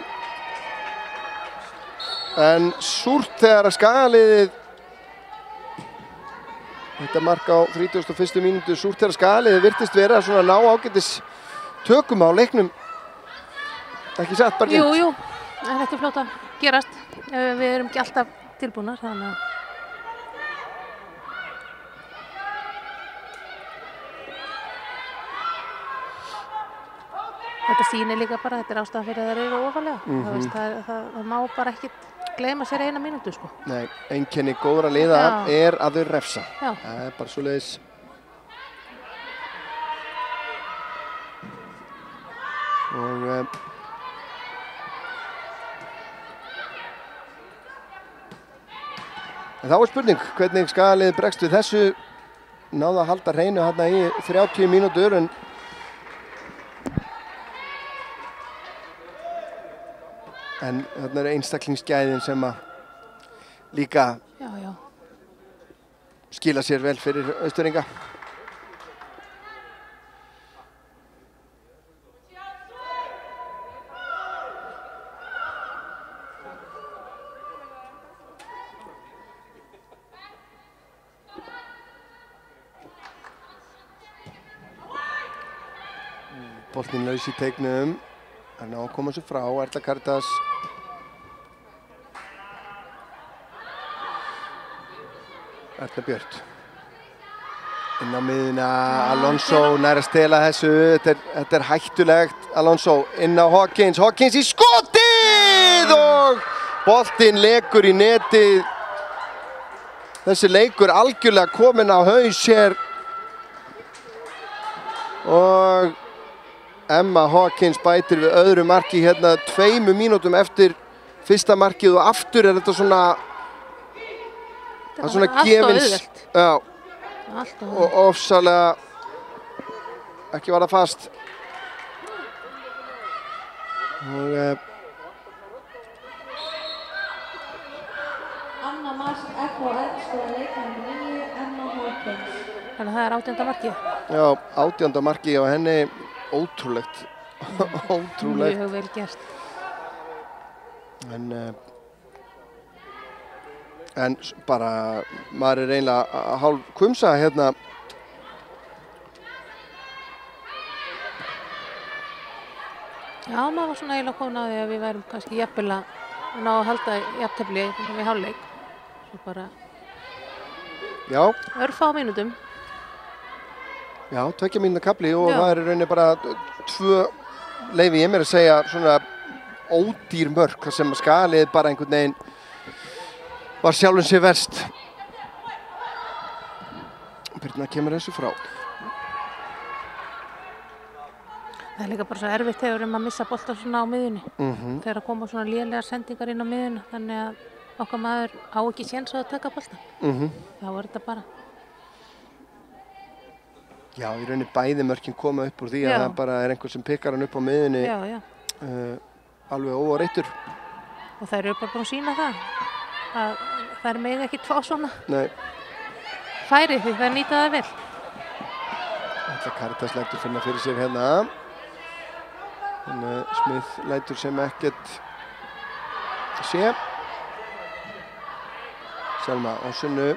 En súrt þegar að skagaliðið, þetta mark á 31. mínútu, súrt þegar skagaliðið virtist vera svona ná ágætis tökum á leiknum. Ekki satt, Berglind? Jú, en þetta er fljótt að gerast. Við erum ekki alltaf tilbúnar, þannig að þetta sýnir líka bara, þetta er ástæðan fyrir að það eru ofalega. Það má bara ekki gleyma sér eina mínútu, sko. Nei, einkenni góðra liða er að þau refsa. Já. Það er bara svoleiðis. Og en þá er spurning hvernig skagaliðið bregst við þessu. Náðu að halda hreinu hérna í 30 mínútur en þarna eru einstaklingsgæðin sem að líka skila sér vel fyrir Austfirðinga. Boltinn laus í teignum. Það er ná að koma sér frá. Erla Karitas. Erla Björt. Inn á miðuna. Alonso nær að stela þessu. Þetta er hættulegt. Alonso inn á Hawkins. Hawkins í skotið! Og boltinn lekur í netið. Þessi leikur algjörlega kominn á haus hér. Og Emma Hawkins bætir við öðru marki hérna 2 mínútum eftir fyrsta markið og aftur er þetta svona gefins. Já. Og ofsalega ekki var það fast. Og Anna Mars FHS skoða leikmæður 9, Emma Hawkins. Þannig að það er 18. markið. Já, 18. markið á henni. Ótrúlegt. Ótrúlegt. Mjög vel gert. En bara, maður er eiginlega hálf hvumsa hérna. Já, maður var svona eiginlega komin að því að við værum kannski jafnvel að ná að halda jafntefli við hálfleik. Svo bara örfá mínútum. Já, 2 mínútna kafli og það er í rauninni bara 2, leyfi ég mér að segja, svona ódýr mörk þar sem skalið bara einhvern veginn var sjálfum sér verst. Birna kemur þessu frá. Það líka bara svo erfitt þegar við erum að missa bolta svona á miðjunni. Þegar að koma svona lélegar sendingar inn á miðjuna, þannig að okkar maður á ekki séns á að taka boltan. Þá þetta bara. Já, í rauninni bæði mörkin koma upp úr því að það bara einhver sem pikkar hann upp á miðjunni. Alveg óáreittur. Og þær eru bara búin að sýna það. Að þær mega ekki fá svona færi því þær nýta það vel. Ætla Caritas lætur finna fyrir sér hérna. Smith lætur sem ekkert sé. Selma og Sunnu.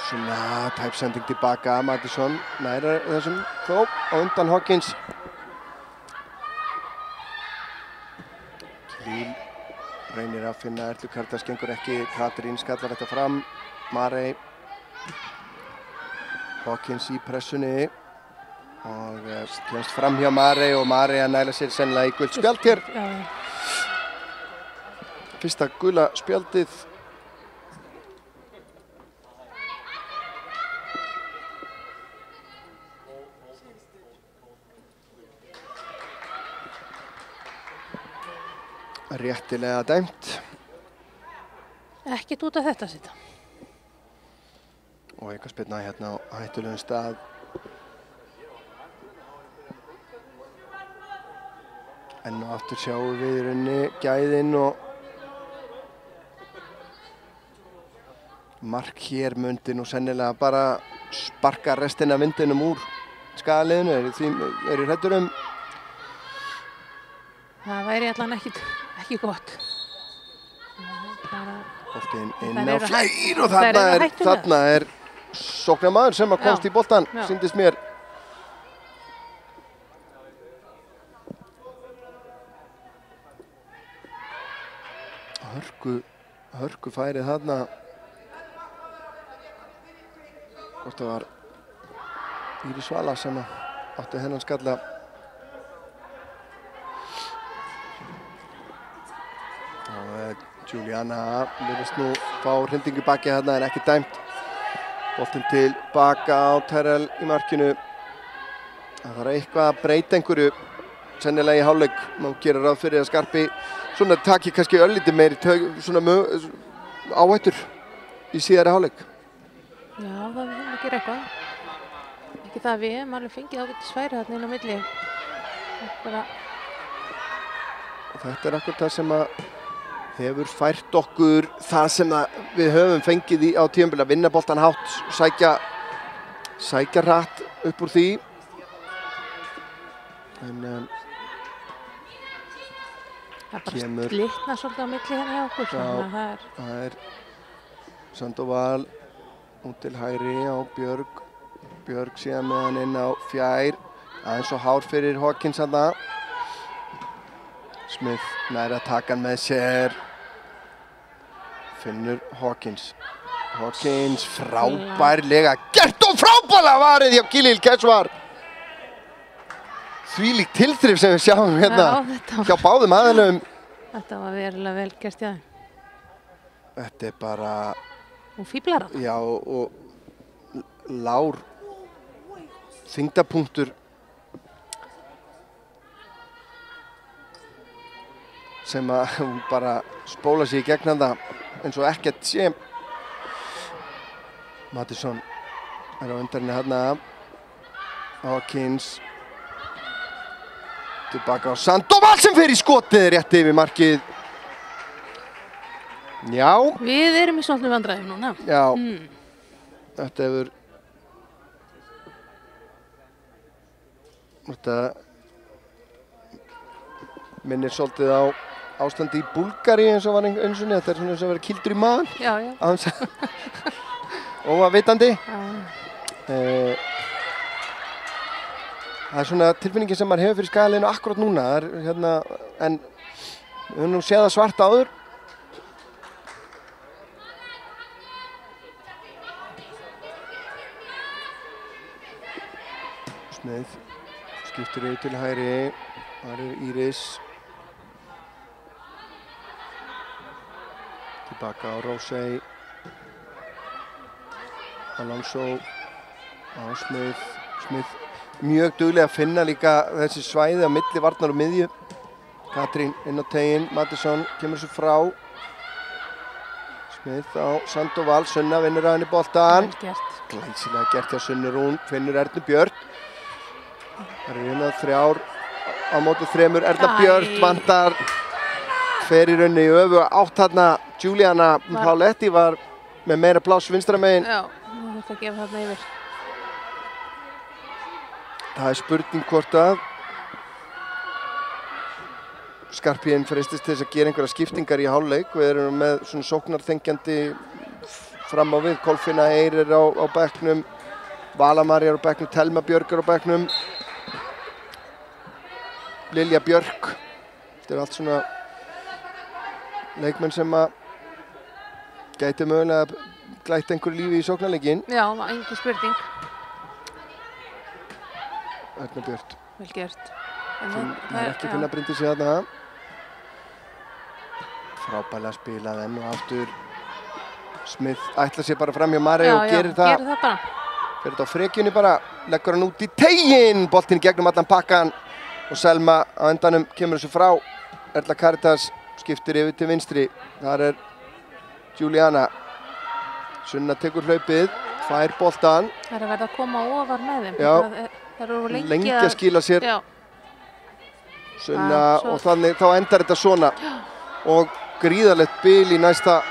Sunna, tæpsending tilbaka, Madison næra þessum þó á undan Hawkins. Kíl reynir að finna Erlu Caritas, gengur ekki. Katrín skallar þetta fram. Marey. Hawkins í pressunni. Og kemst fram hjá Marey og Marey að næla sér sennilega í gult spjald hér. Fyrsta gula spjaldið. Réttilega dæmt. Ekkert út af þetta sita. Og aukaspyrna hérna á hættulegum stað. Enn og aftur sjáum við í rauninni gæðin og mark hér mundi nú sennilega bara sparka restina vindinum úr skaðaliðinu. Eru hræddur Það væri allan ekki gott. Boltinn inn á fjær og þarna er sóknarmaður sem að komst í boltan, sýndist mér. Hörku færið þarna. Hvort það var Íris Vala sem átti hennan skalla. Og Juliana virðist nú fá hrindingu baki þarna en ekki dæmt. Boltinn til baka á Terrell í markinu. Það þarf eitthvað að breyta einhverju sennilega í hálfleik. Má gera ráð fyrir að Skarpi svona taki kannski örlítið meiri svona áhættur í síðari hálfleik. Já, það við að gera eitthvað. Ekki það við alveg fengið ágætis færi þarna inn á milli. Þetta er akkur það sem að hefur fært okkur það sem við höfum fengið á tímabili að vinna boltan hátt, sækja hratt upp úr því. En það bara slitna svolítið á milli hérna hjá okkur. Það er Sandoval út til hægri á Björg. Björg síðan með hann inn á fjær. Aðeins og hár fyrir Hawkins þarna. Smith nær að taka hann með sér. Finnur Hawkins. Hawkins frábærlega gert og frábærlega varið hjá Khalil Keshwar. Þvílík tilþrif sem við sjáum hérna hjá báðum aðilum. Þetta var verulega vel gert hjá þeim. Þetta er bara... Og fíblar hann. Já, og lár þyngdarpunktur sem að hún bara spóla sig í gegnum það eins og ekkert sé. Madison er á undarinni hérna. Hawkins tilbaka á Sandoval sem fer í skotið rétt yfir markið. Já. Við erum í svolítið vandræðum núna. Já. Þetta hefur... Þetta minnir svolítið á ástandi í Búlgari eins og var eins og þetta er svona eins og að vera kýldur í magann. Já. Óafvitandi. Það er svona tilfinningin sem maður hefur fyrir skaðaliðinu akkurat núna. Hérna, en við höfum nú séð það svart áður. Smith skiptir auð til hægri. Það er Íris. Tilbaka á Rosey. Alonso á Smith. Smith mjög duglega að finna líka þessi svæði á milli varnar og miðju. Katrín inn á teginn, Mattisson kemur svo frá. Smith á Sandoval, Sunna vinnur að henni boltan. Glæsilega gert hjá Sunnu Rún, finnur Ernu Björn. Það eru 3 á móti 3, Erna Björn vantar. Fer í rauninni í öfuga átt þarna. Giuliana Pauletti var með meira pláss vinstra megin. Já, þú þurft að gefa þarna yfir. Það er spurning hvort að Skarphéðinn freistist til þess að gera einhverja skiptingar í hálfleik. Við erum með svona sóknarþengjandi fram á við. Kolfinna Eyr er á bekknum, Vala María er á bekknum, Telma Björk er á bekknum, Lilja Björk. Þetta er allt svona leikmenn sem að gæti mögulega glætt einhverju lífi í sóknarleikinn. Já, engin spurning. Erna Björn. Vel gert. Það er ekki finna Bryndísi þarna. Frábærlega spilað enn og aftur. Smith ætlar sér bara fram hjá Marey og gerir það. Gerir það bara. Fer þetta á frekjunni bara, leggur hann út í teginn. Boltinn gegnum allan pakkan og Selma á endanum kemur þessu frá. Erla Caritas skiptir yfir til vinstri. Þar er Giuliana. Sunna tekur hlaupið, fær boltan. Það er að verða að koma ofar með þeim. Já. Það eru lengi að skila sér. Já. Sunna og þannig þá endar þetta svona. Og gríðarlegt bil í næsta.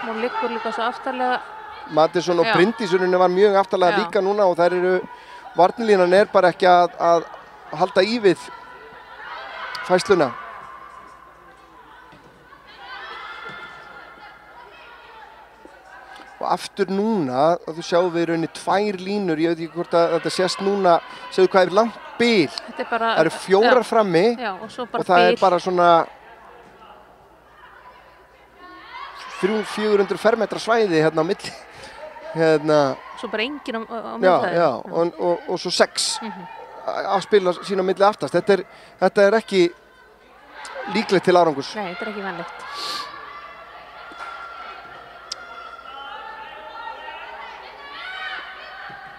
Hún liggur líka svo aftarlega. Mattisson og Bryndísurinni var mjög aftarlega líka núna og þær eru, varnarlínan er bara ekki að halda í við fæsluna. Og aftur núna, þú sjáum við í rauninni 2 línur, ég veit ekki hvort að þetta sést núna, séu hvað er langt bil. Þetta er bara, það eru 4 frammi og það er bara svona 300-400 fermetra svæði hérna á milli. Svo bara enginn á milli. Já, og svo 6 að spila sín á milli aftast. Þetta er ekki líklegt til árangurs. Nei, þetta er ekki vanlegt.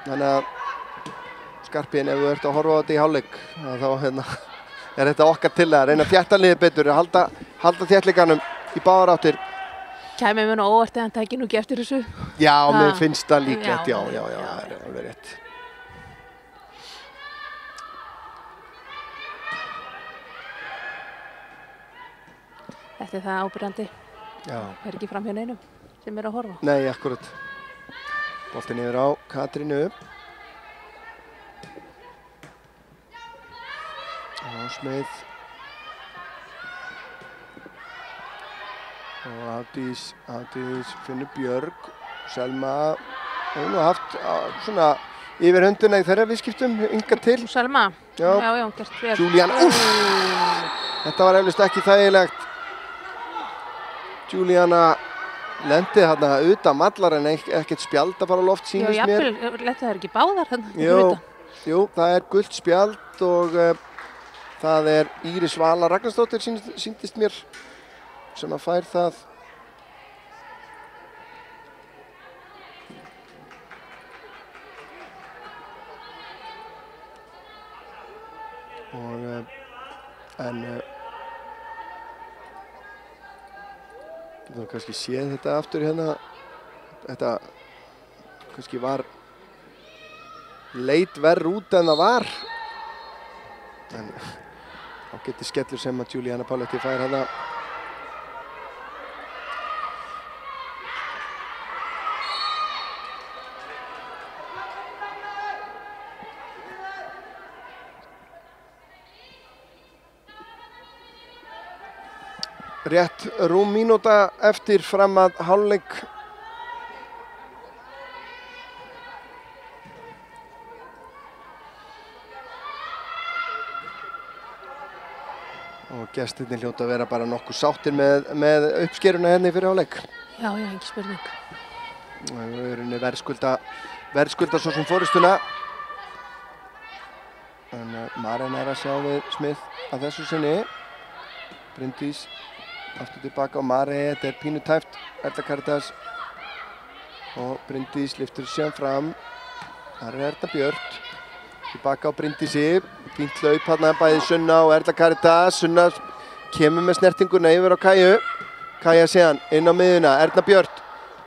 Þannig að Skarphéðinn, ef þú ert að horfa á þetta í hálfleik, þá er þetta okkar til að reyna að þétta liðið betur, halda þéttleikanum í báðar áttir. Kæmi mér nú óvart að hann tæki nú ekki eftir þessu. Já, mér finnst það líklegt, já, það er alveg rétt. Þetta er það ábyrjandi. Já. Það er ekki fram hjá neinum sem er að horfa. Nei, akkurat. Boltinn yfir á Katrínu. Og Smith. Og Hafdís finnur Björg. Selma hefur nú haft svona yfir höndina í þeirra viðskiptum hingað til. Selma? Já, gert vel. Giuliana, Þetta var eflaust ekki þægilegt. Giuliana lendi þarna utan mallar en ekkert spjald að fara á loft sýnist mér. Já, jafnvel, lendi það ekki báðar þarna? Jú, það er gult spjald og það er Íris Vala Ragnarsdóttir sýndist mér sem að fær það. Þú hefur kannski séð þetta aftur hérna. Þetta kannski var leit verr út en það var. En þá getur skellur sem að Giuliana Pauletti fær hérna. Rétt rúm mínúta eftir fram að hálfleik. Og gestirnir hljóta að vera bara nokkuð sáttir með uppskeruna henni fyrir hálfleik. Já, ekki spurning. Við erum verðskulda svo sem fórustuna. En Maren er að sjá við Smith að þessu sinni. Bryndís aftur tilbaka á Marey, þetta er pínu tæft. Erla Caritas og Bryndís lyftur síðan fram. Þar er Erna Björn. Tilbaka á Bryndísi, fínt hlaup hérna bæði Sunna og Erla Karítas. Sunna kemur með snertinguna yfir á Kæju. Kæja síðan inn á miðuna, Erna Björt.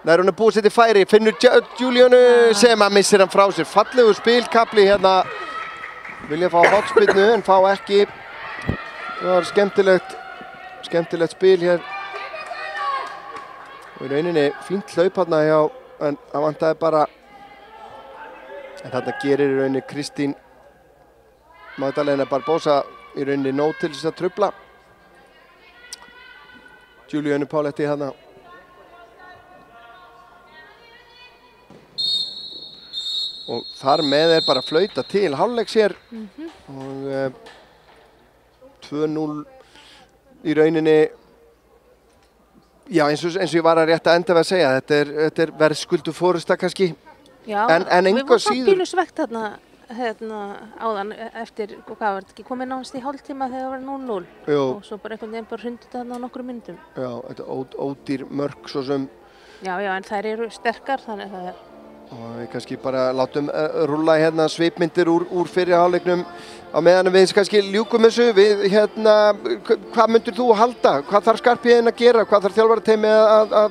Nær hún búið sér til færi, finnur Júlíönu sem að missir hann frá sér. Fallegu spilkapli hérna. Vilja fá hotspinnu en fá ekki. Það var skemmtilegt spil hér. Og í rauninni fínt hlaup hérna hjá, en það vantaði bara. En þarna gerir í rauninni Kristín Magdalena Barbosa í rauninni nóg til þess að trufla Júlíönu Páletti hérna. Og þar með bara flauta til hálfleiks hér. Og 2-0 í rauninni. Já, eins og ég var að rétt að enda við að segja, þetta er verðskuldu forysta kannski. Já, en engu síður. Við vorum pínu svegt hérna áðan eftir, hvað var þetta ekki, komið náðast í hálftíma þegar það var 0-0. Og svo bara einhvern veginn bara hrundið þarna á nokkrum myndum. Já, þetta ódýr mörk svo sem. Já, en þær eru sterkar, þannig að það er. Og við kannski bara látum rúlla hérna svipmyndir úr fyrri hálfleiknum á meðan við kannski ljúkum þessu. Hvað myndir þú halda? Hvað þarf Skarphéðinn að gera? Hvað þarf þjálfarateymið að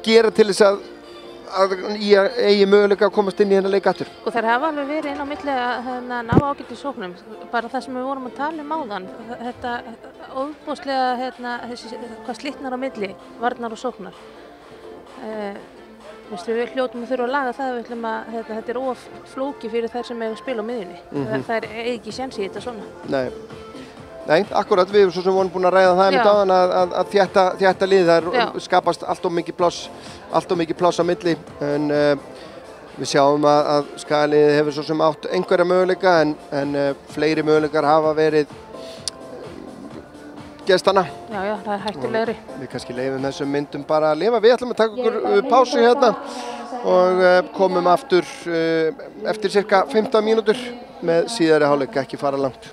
gera til þess að eigi möguleika að komast inn í hennar leik aftur? Og þær hafa alveg verið inn á milli að ná ágætis sóknum. Bara það sem við vorum að tala áðan. Þetta ofboðslega, hvað slitnar á milli, varnar og sóknar. Við hljótum að þurfa að laga það við ætlum að þetta er of flókið fyrir þær sem eiga að spila á miðjunni. Það er ekki séns í þetta svona. Nei, akkurat, við svo sem vorum búin að ræða það mitt áðan að þétta lið, það skapast allt of mikið pláss á milli. En við sjáum að Skagaliðið hefur svo sem átt einhverja möguleika en fleiri möguleikar hafa verið gestana. Já, það er hættulegri. Við kannski leyfum þessum myndum bara að lifa. Við ætlum að taka okkur pásu hérna og komum aftur eftir cirka 15 mínútur með síðari hálfleik, ekki fara langt.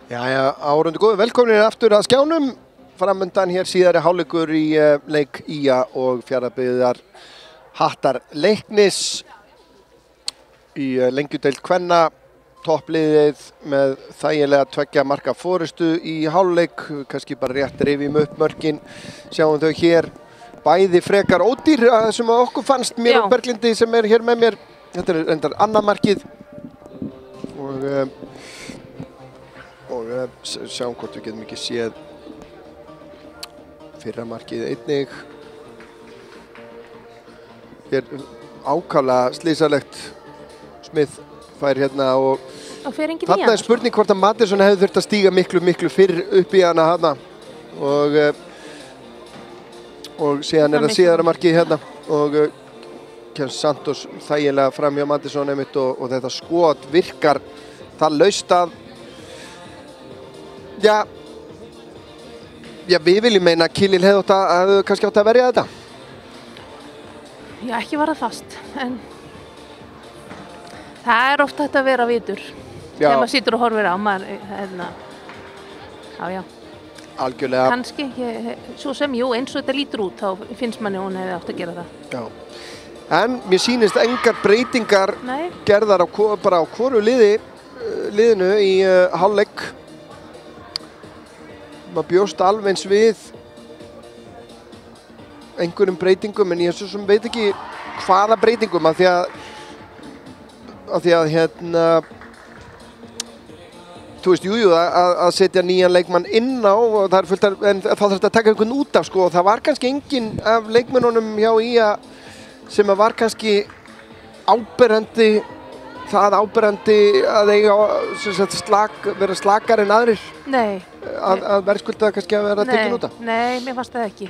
Jæja, áhorfendur góðu, velkominir aftur að skjánum. Framundan hér síðari hálfleikur í leik ÍA og Fjarðabyggðar Hattar Leiknis í lengjudeild kvenna. Toppliðið með þægilega 2 marka forystu í hálfleik, kannski bara rétt rifjum upp mörkin. Sjáum þau hér bæði frekar ódýr sem að okkur fannst mér og Berglindi sem hér með mér. Þetta endar annað markið og sjáum hvort við getum ekki séð fyrra markið einnig. Hér ákaflega slísalegt. Smith fær hérna og þarna spurning hvort að Mattisson hefði þurft að stíga miklu fyrr upp í hana þarna og síðan það síðara markið hérna og kemst Santos þægilega fram hjá Mattisson einmitt og þetta skot virkar það laust að Já, við viljum meina að Kilill hefði kannski átt að verja þetta. Já, ekki var það fast, en það ofta hægt að vera vitur. Þegar maður situr og horfir á maður, já. Algjörlega. Kannski, svo sem, eins og þetta lítur út, þá finnst manni hún hefði átt að gera það. Já. En mér sýnist engar breytingar gerðar bara á hvoru liðinu í hálfleik. Maður bjóst alveg eins við einhverjum breytingum en ég svo sem veit ekki hvaða breytingum af því að hérna þú veist, að setja nýjan leikmann inn á og það er fullt en þá þarf þetta að taka einhvern út af og það var kannski enginn af leikmennunum hjá ÍA sem var kannski áberandi að eiga vera slakar en aðrir. Nei. Að verðskulda kannski að vera tekinn út af? Nei, mér fannst það ekki.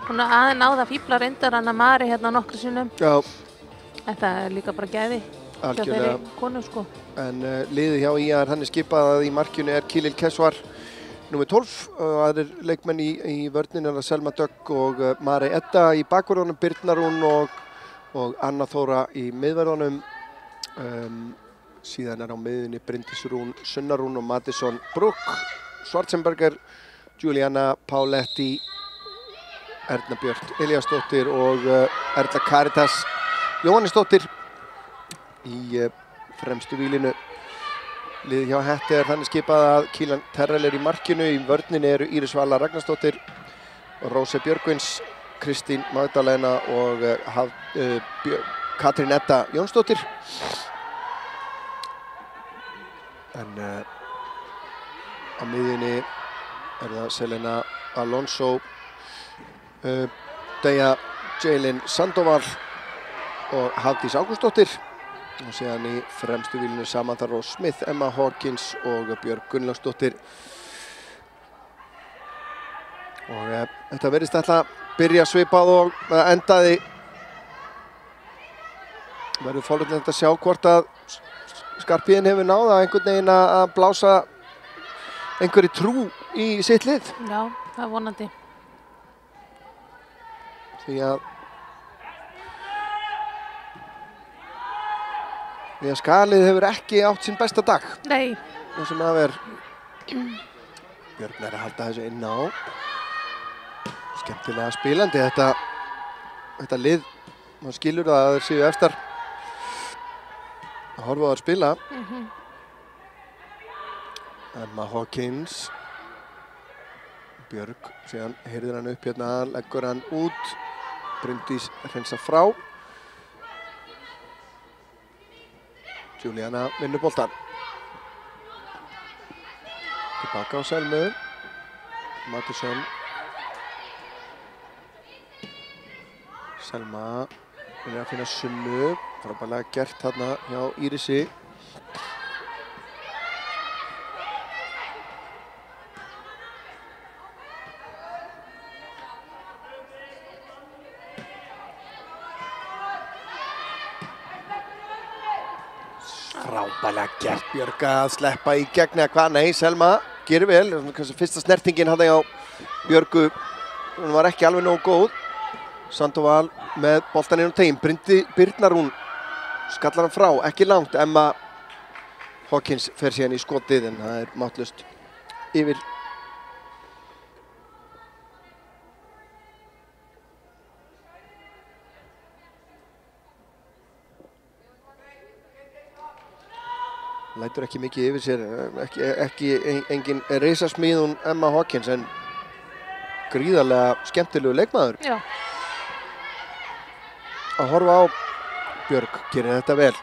Hún náði að fíbla reyndar hann að Mari hérna nokkru sinnum. Já. En það er líka bara gæði hjá þeirri konu En liðið hjá ÍA þannig skipað að í markinu er Kilill Kesvar nr. 12. Aðrir leikmenn í vörninni er Selma Dögg og Mari Edda í bakvörðunum, Birna Rún og Anna Þóra í miðvörðunum. Síðan er á miðunni Bryndís Rún, Sunna Rún og Mattisson Brooke, Schwarzenberger, Juliana Pauletti, Erna Björt Eliasdóttir og Erla Karitas Jóhannesdóttir í fremstu vílinu. Liðið hjá Hetti er þannig skipað að Kílan Terrell í markinu, í vörninni eru Íris Vala Ragnarsdóttir, Róse Björgvins, Kristín Magdalena og Katrín Edda Jónsdóttir. En á miðjunni er það Selena Alonso, Deja Jaylin Sandoval og Hafdís Ágústsdóttir. Og síðan í fremstu vílinu Samantha Rose Smith, Emma Hawkins og Björg Gunnlaugsdóttir. Og þetta verðist alltaf byrja svipað og endaði. Verður forvitnilegt að sjá hvort að Skarphéðinn hefur náð einhvern veginn að blása einhverju trú í sitt lið. Já, það er vonandi. Því að Skalið hefur ekki átt sinn besta dag. Nei. Það sem að Björn er að halda þessu inn á. Skemmtilega spilandi þetta lið. Man skilur að þeir séu efstar. Að horfa á að spila. Emma Hawkins. Björg, síðan heyrðir hann upp hérna, leggur hann út. Bryndís hreinsa frá. Juliana vinnur boltan. Tilbaka á Selmu. Mattisson. Selma er að finna Sunnu. Frábærlega gert þarna hjá Írisi. Frábærlega gert Björg að sleppa í gegn eða hvað, nei, Selma gerir vel. Fyrsta snertingin hafði á Björgu, hún var ekki alveg nógu góð. Sandoval með boltan inn á tegin, Birna Rún skallar hann frá, ekki langt. Emma Hawkins fer síðan í skotið en það er máttlust. yfir. Lætur ekki mikið yfir sér, ekki engin risasmíðun Emma Hawkins, en gríðarlega skemmtilegu leikmaður. Já. Að horfa á. Björg gerir þetta vel.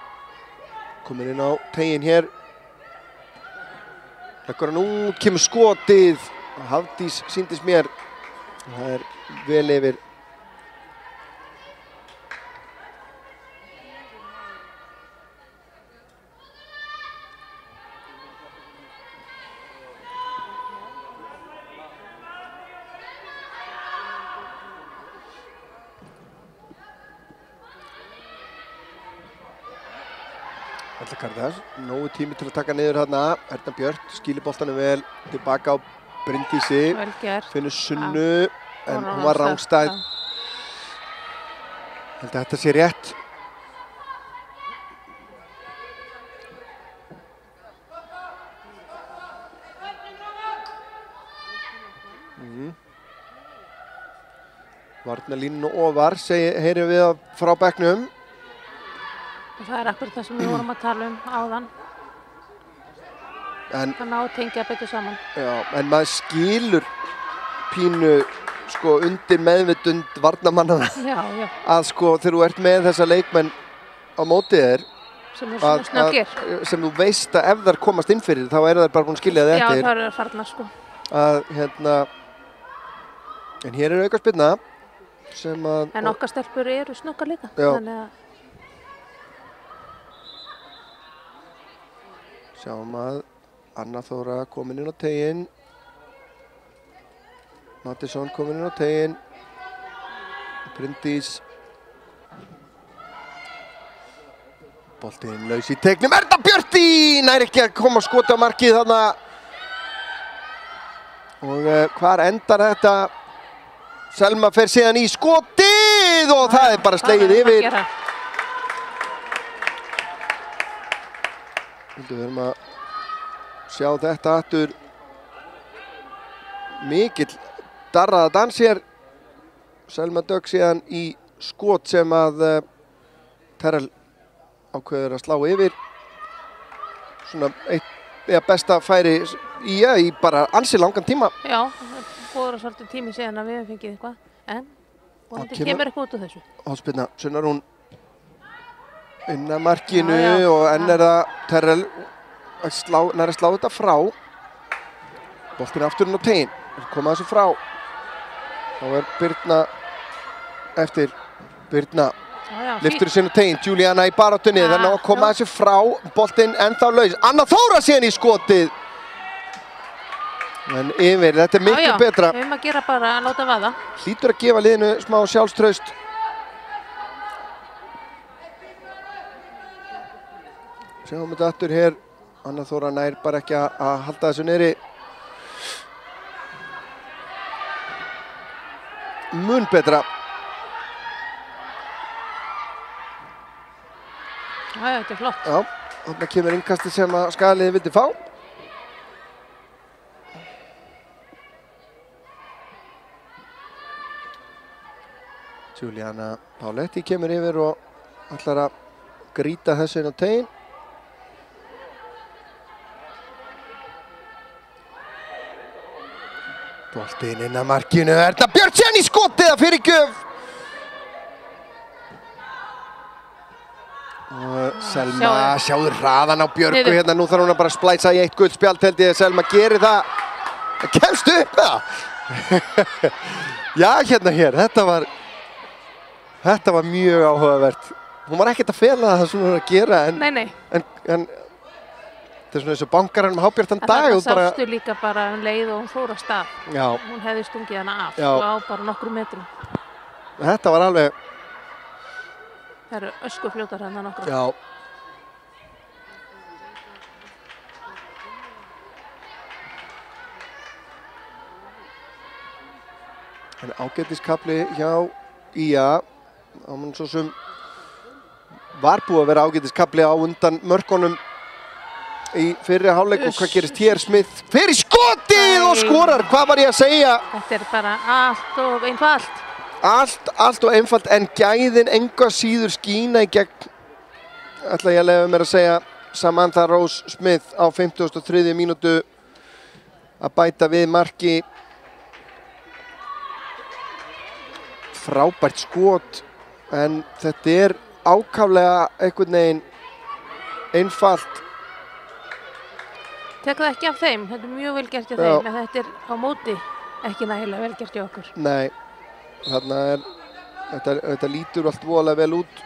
Komin inn á tegin hér. Leggur hann út, kemur skotið. Hafdís sýndist mér. Það vel yfir. Nógu tími til að taka niður þarna. Erna Björt skýlir boltanum vel tilbaka á Bryndísi. Vel gert. Finnur Sunnu, en hún var rangstæð. Held að þetta sé rétt. Varnarlínu ofar, heyrum við frá bekknum. Og það akkurat það sem við vorum að tala áðan. Það ná að tengja betur saman. Já, en maður skilur pínu sko undir meðvitund varnarmannana. Já. Að sko þegar þú ert með þessa leikmenn á móti þér. Sem eru snöggir. Sem þú veist að ef þær komast inn fyrir þá þær bara búin að skilja þig eftir. Já, það eru farnar sko. En hér aukaspyrna sem að... En okkar stelpur eru snöggar líka. Já. Þannig að... Sjáum að Anna Þóra komin inn á tegin. Mattisson komin inn á tegin. Bryndís. Boltinn laus í tegnum. Erna Björti! Nær ekki að koma skoti á markið þarna. Og hvar endar þetta? Selma fer síðan í skotið og það bara slegið yfir. Við erum að sjá þetta aftur. Mikill darraða dans hér. Selma Dögg síðan í skot sem að Terrell ákveður að slá yfir. Svona eitt besta færi í bara ansi langan tíma. Já, það búið svolítið tími síðan að við hefum fengið eitthvað. En vonandi kemur eitthvað út úr þessu. Hóspilna, sunnar hún inn að markinu og enn það Terrell nær að slá þetta frá. Boltinn aftur inn á tegin. Koma þessu frá. Þá Birna eftir. Birna lyftur sinni tegin. Juliana í baráttunni. Þannig að koma þessu frá. Boltinn ennþá laus. Anna Þóra síðan í skotið. En yfir, þetta miklu betra. Við að gera bara að láta vaða. Hlýtur að gefa liðinu smá sjálfstraust. Sjáum þetta aftur hér. Anna Þóra nær bara ekki að halda þessu niðri. Mun betra. Já, þetta flott. Já, þarna kemur innkastið sem að skagaliðið vildi fá. Juliana Páletti kemur yfir og ætlar að grýta þessu inn á tegin. Boltinn inn að markinu. Erna Björk síðan í skotið að fyrirgjöf. Og Selma, sjáðu hraðan á Björku hérna. Nú þarf hún að bara splæsa í eitt guldspjald held ég. Selma gerir það. Það kemst upp með það. Já, hérna hér. Þetta var mjög áhugavert. Hún var ekkert að fela það sem hún var að gera. En þetta svona eins og bankarinn með hábjartan dag. Það sástu líka bara leið og hún fór á stað. Já. Hún hefði stungið hana af og á bara nokkrum metrum. Þetta var alveg... Það eru öskufljótar hérna nokkrum. Já. En ágætiskafli hjá IA. Ámann svo sem var búið að vera ágætiskafli á undan mörkunum í fyrri hálfleik og hvað gerist hér? Smith fer í skotið og skorar. Hvað var ég að segja? Þetta bara allt og einfalt. Allt og einfalt en gæðin enga síður skína í gegn. Ætla ég að leyfa mér að segja Samantha Rose Smith á 53. mínútu að bæta við marki. Frábært skot en þetta ákaflega einhvern veginn einfalt. Tek það ekki af þeim, þetta mjög vel gert hjá þeim, en þetta á móti ekki nægilega vel gert hjá okkur. Nei, þarna þetta lítur allt voðalega vel út.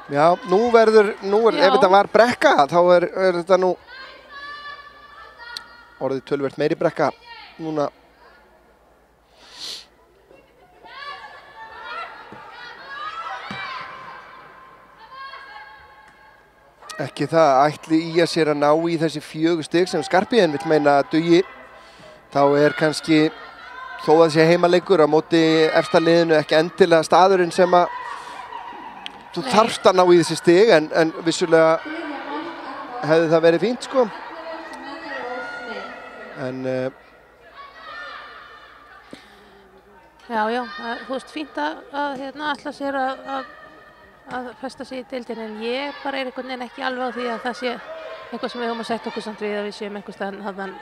Já, ef þetta var brekka, þá þetta nú orðið töluvert meiri brekka núna. Ekki það, ætli í að sér að ná í þessi 4 stig sem Skarphéðinn vill meina að dugi. Þá kannski, þó að það sé heimaleikur á móti efsta liðinu, ekki endilega staðurinn sem að þú þarfst að ná í þessi stig, en vissulega hefði það verið fínt, sko. En Já, þú veist, fínt að ætla sér að festa sig í deildinni, en ég bara einhvern veginn ekki alveg á því að það sé eitthvað sem við höfum að setja okkur samt við að við séum einhvers staðar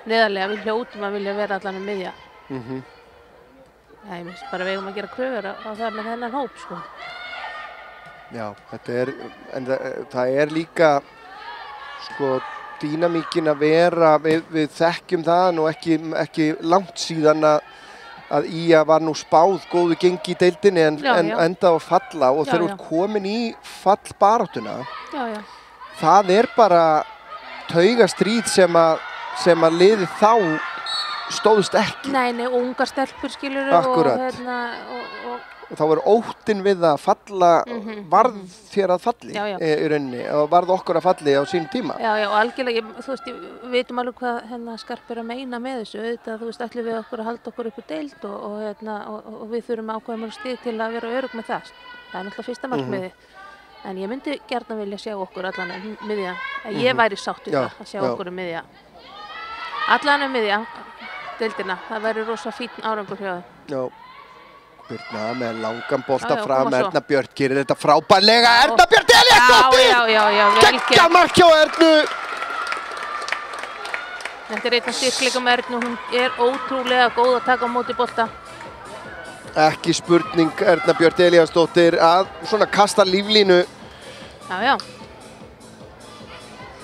neðarlega. Við hljótum að vilja vera allan miðja. Ég finnst bara við höfum að gera kröfur á það með þennan hóp, sko. Já, en það líka, sko, dýnamíkin að vera, við þekkjum það nú ekki langt síðan að IA var nú spáð góðu gengi í deildinni en enda að falla og þegar þú ert komin í fallbaráttuna, það bara taugastríð sem að liðið þá stóðust ekki. Nei, ungar stelpur skilur og þá óttinn við að falla varð þér að falli í rauninni og varð okkur að falli á sínum tíma. Já, algjörlega, þú veist, við veitum alveg hvað Skarp að meina með þessu, auðvitað, þú veist, ætlum við okkur að halda okkur upp í deild og við þurfum ákveða mörg stig til að vera örugg með það. Það náttúrulega fyrsta markmiði. En ég myndi gjarnan vilja sjá okkur allan miðja. Ég væri sátt við það að sjá okkur miðja. Allan miðja, deildina, það væri rosa fínn árangur hjá það. Birna með langan bolta fram, Erna Björk gerir þetta frábærlega, Erna Björk Elíasdóttir! Geggja mark hjá Ernu! Þetta einn af styrkleikum Ernu, hún ótrúlega góð að taka á móti bolta. Ekki spurning Erna Björk Elíasdóttir að svona kasta líflínu. Já.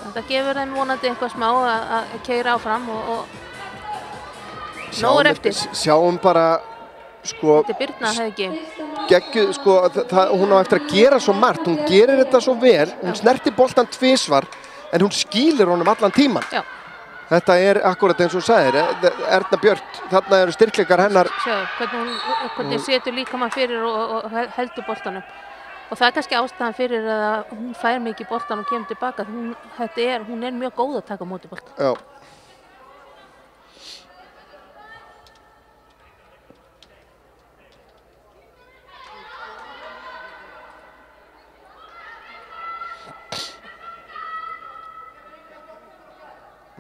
Þetta gefur þeim vonandi eitthvað smá að keyra áfram og nóg eftir. Sjáum bara sko, þetta Birna hefði ekki. Geggjuð, sko, hún á eftir að gera svo margt. Hún gerir þetta svo vel, hún snerti boltan tvisvar, en hún skýlir honum allan tíman. Já. Þetta akkurat eins og þú sagðir, Erna Björk, þarna eru styrkleikar hennar. Sjáðu, hvernig setur líkamann fyrir og heldur boltanum. Og það kannski ástæðan fyrir að hún fær mikið boltan og kemur tilbaka. Hún mjög góð að taka á móti boltan. Já.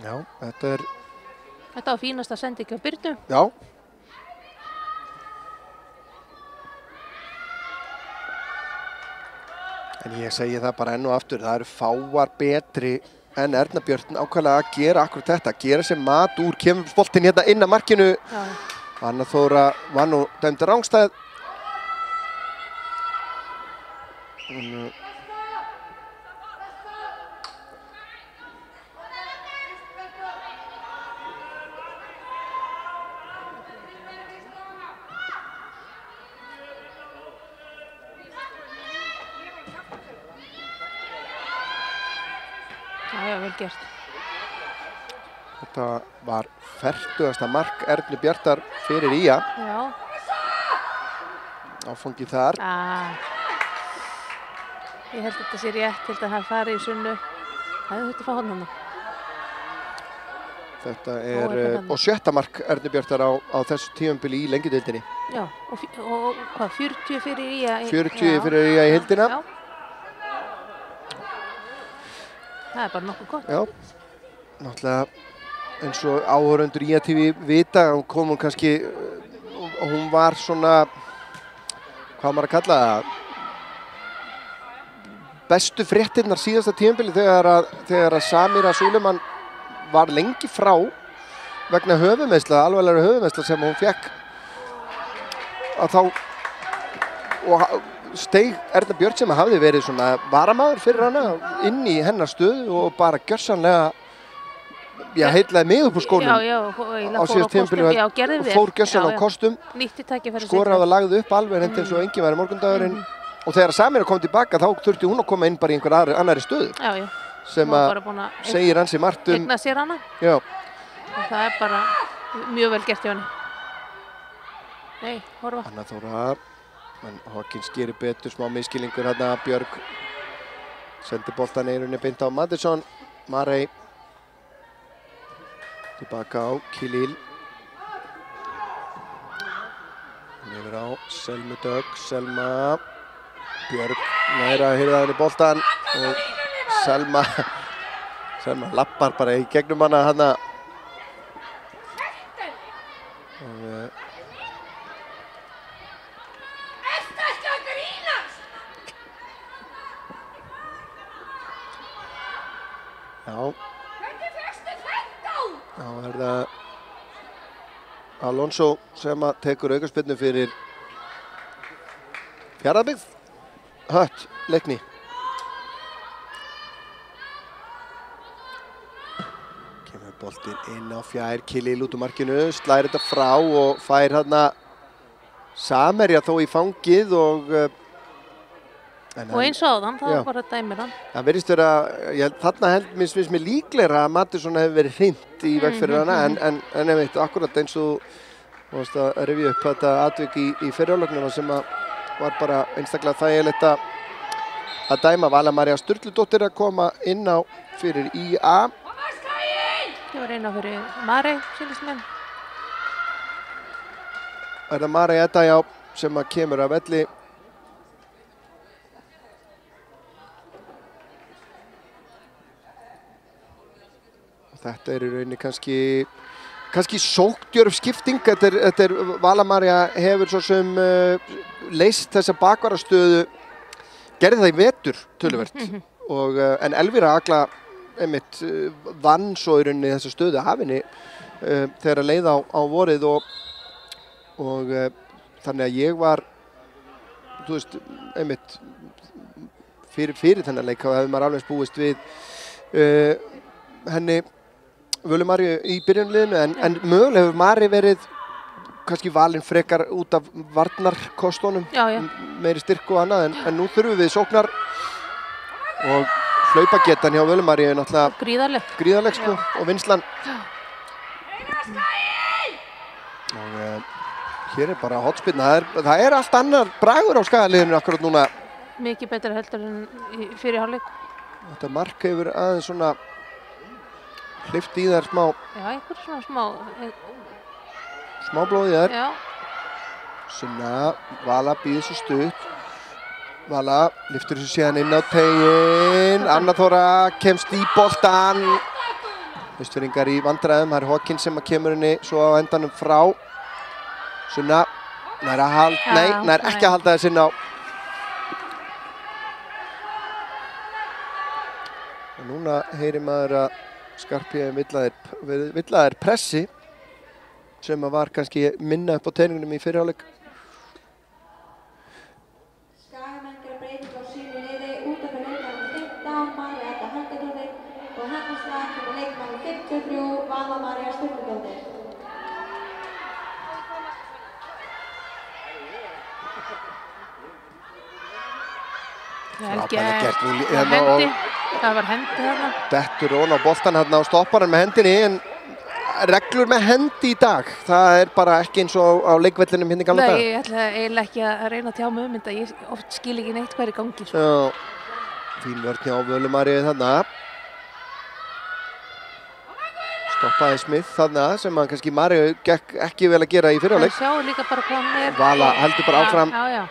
Já, Þetta var fínasta sending á Birnu. Já. En ég segi það bara enn og aftur, það eru fáar betri en Erna Björk ákveðlega að gera akkurat þetta, gera sér mat úr, kemur boltinn hérna inn að markinu. Anna Þóra var nú dæmd rangstæð. Já, vel gert. Þetta var 40. mark Ernu Bjartar fyrir IA. Já. Áfangið þar. Ég held að þetta sé rétt, held að það fari í Sunnu. Það er þetta að fá honum. Þetta og 7. mark Ernu Bjartar á þessu tímabili í lengjudeildinni. Já, og hvað, 40 fyrir IA? 40 fyrir IA í heildina. Já. Það er bara nokkuð gott. Já, náttúrulega eins og áhorfendur IA TV vita, kom hún kannski, hún var svona, hvað maður að kalla það, bestu fréttirnar síðasta tímabili þegar að Samira Suleiman var lengi frá vegna höfuðmeiðsla, alvarlegri höfuðmeiðsla sem hún fékk að þá og steig Erna Björn sem hafði verið svona varamaður fyrir hana inn í hennar stöðu og bara gjörsamlega heitlaði mig upp úr skónum á síðast tímabili og fór gjörsamlega á kostum, skoraði og lagði upp alveg eins og enginn var í morgundagurinn. Og þegar Samira kom tilbaka þá þurfti hún að koma inn bara í einhver annari stöðu. Sem að segir ansi margt eigna sér hana. Já. Og það er bara mjög vel gert hjá henni. Nei, horfa. Anna Þóra, en Hawkins gerir betur, smá miskilningur hérna. Björg sendi boltan eirunni beint á Madison. Marey tilbaka á Khalil. Yfir á Selmu Dögg, Selma. Björg næra að hirða henni boltan og Selma lappar bara í gegnum hana hana. Já. Já, það Alonso sem að tekur aukaspyrnu fyrir Fjarðabyggð. Hött, leikni. Kemur boltinn inn á fjær, Khalil út úr markinu, slæðir þetta frá og fær hérna Samerja þó í fangið og eins og áðan, það var bara dæmir hann. Það verðist vera, þarna finnst mér líklegra að Madison hefur verið hreint í veg fyrir hana en ég veit, akkurat eins og þú veist að rifja upp þetta atvik í fyrrjáleiknum sem að var bara einstaklega þægilegt að dæma. Vala María Sturludóttir að koma inn á fyrir IA. Það var inn á fyrir Marey, sýnist mér. Er það Marey Edda, já, sem að kemur af velli. Þetta er í rauninni kannski sókndjörf skipting. Þetta er Vala María hefur svo sem leyst þessa bakvarastöðu, gerði það í vetur töluvert en Elvíra Agla einmitt vann svo í rauninni þessa stöðu af henni þegar að leið á vorið og þannig að ég var, þú veist, einmitt fyrir þennan leik þá hefði maður alveg búist við henni Völu Maríu í byrjunarliðinu en mögulega hefur Mari verið kannski valinn frekar út af varnarkostunum, meiri styrk og annað en nú þurfum við sóknar og hlaupagetan hjá Völu Maríu er náttúrulega gríðarleg sko og vinslan. Og hér er bara hotspinna, það er allt annar bragur á Skagaliðinu akkurat núna. Mikið betra heldur en fyrir hálfleik. Þetta mark hefur aðeins svona hleypt í þær smá. Já, einhver svona smá blóð í þær. Já. Sunna, Vala býður svo stutt. Vala lyftur þessu síðan inn á teiginn. Anna Þóra kemst í boltan. Austfirðingar í vandræðum. Það er Hawkins sem kemur henni svo á endanum frá. Sunna, nær ekki að halda þess inn á. Og núna heyrir maður að Skarphéðinn villaðir pressi sem var kannski minna upp á teiningunum í fyrri hálfleik. Skagamenn gera breytingu á sínu liði út af leikmanni 15, Marey Edda Helgadóttir og hennar slag kemur leikmanni 53, Vala María Sturludóttir. Það var hendi þarna. Dettur ón á boltan hérna á stopparann með hendinni en reglur með hendi í dag, það bara ekki eins og á leikvellinum hérna í gamla dag. Nei, ég ætla eiginlega ekki að reyna að tjá mig þetta, ég oft skil ekki neitt hvað í gangi. Svo. Já, fín vörn hjá Völu-Maríu þarna. Stoppaði Smith þarna sem hann kannski Maríu gekk ekki vel að gera í fyrri hálfleik. Það sjáu líka bara hvað hann Vala heldur bara áfram. Já.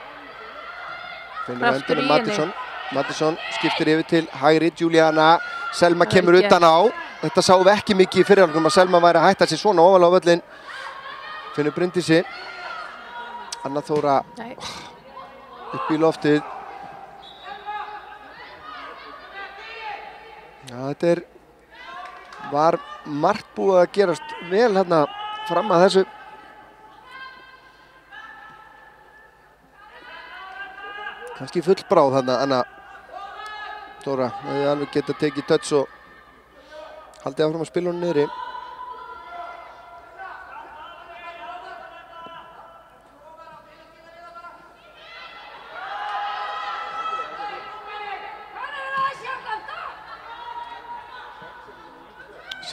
Finnur endunum Mattisson skiptir yfir til hægri, Juliana. Selma kemur utan á. Þetta sáum við ekki mikið í fyrri hálfleikum að Selma væri að hætta sig svona ofalega á völlinn. Finnur Bryndísi. Anna Þóra upp í loftið. Já, þetta var margt búið að gerast vel hérna fram að þessu. Kannski full bráð þarna, Anna Þóra. Það hefði alveg getað tekið touch og haldið áfram að spila hún niðri.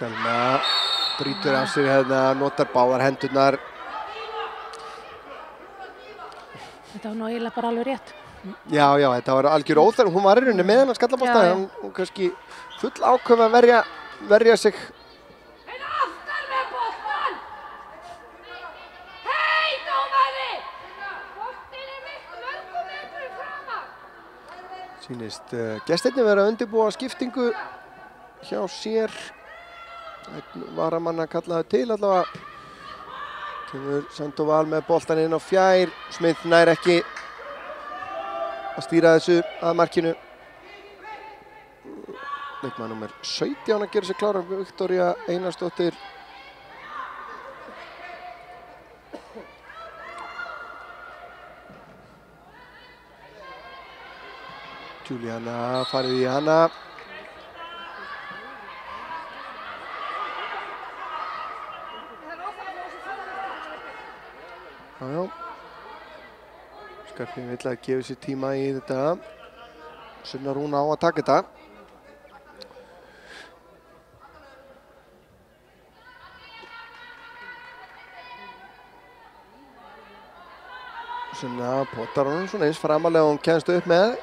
Selma brýtur af sig hérna, notar báðar hendurnar. Þetta var nú eiginlega bara alveg rétt. Já, þetta var algjör óþarf. Hún var í rauninni með hennar skallabolta. Hún kannski full ákveð að verja sig. Aftar með boltan! Hei, dómari! Boltinn mörgum metrum framar. Sýnist gestirnir vera að undirbúa skiptingu hjá sér. Varamann að kalla það til allavega. Kemur Sandoval með boltan inn á fjær. Smith nær ekki að stýra þessu að markinu. Leikmaður númer 17 að gera sig klára, Viktoría Einarsdóttir. Juliana farið í hana. Já. Skarpín vill að gefa sér tíma í þetta. Sunna Rún á að taka þetta. Sunna potar hún svona eins framalega og hún kemst upp með.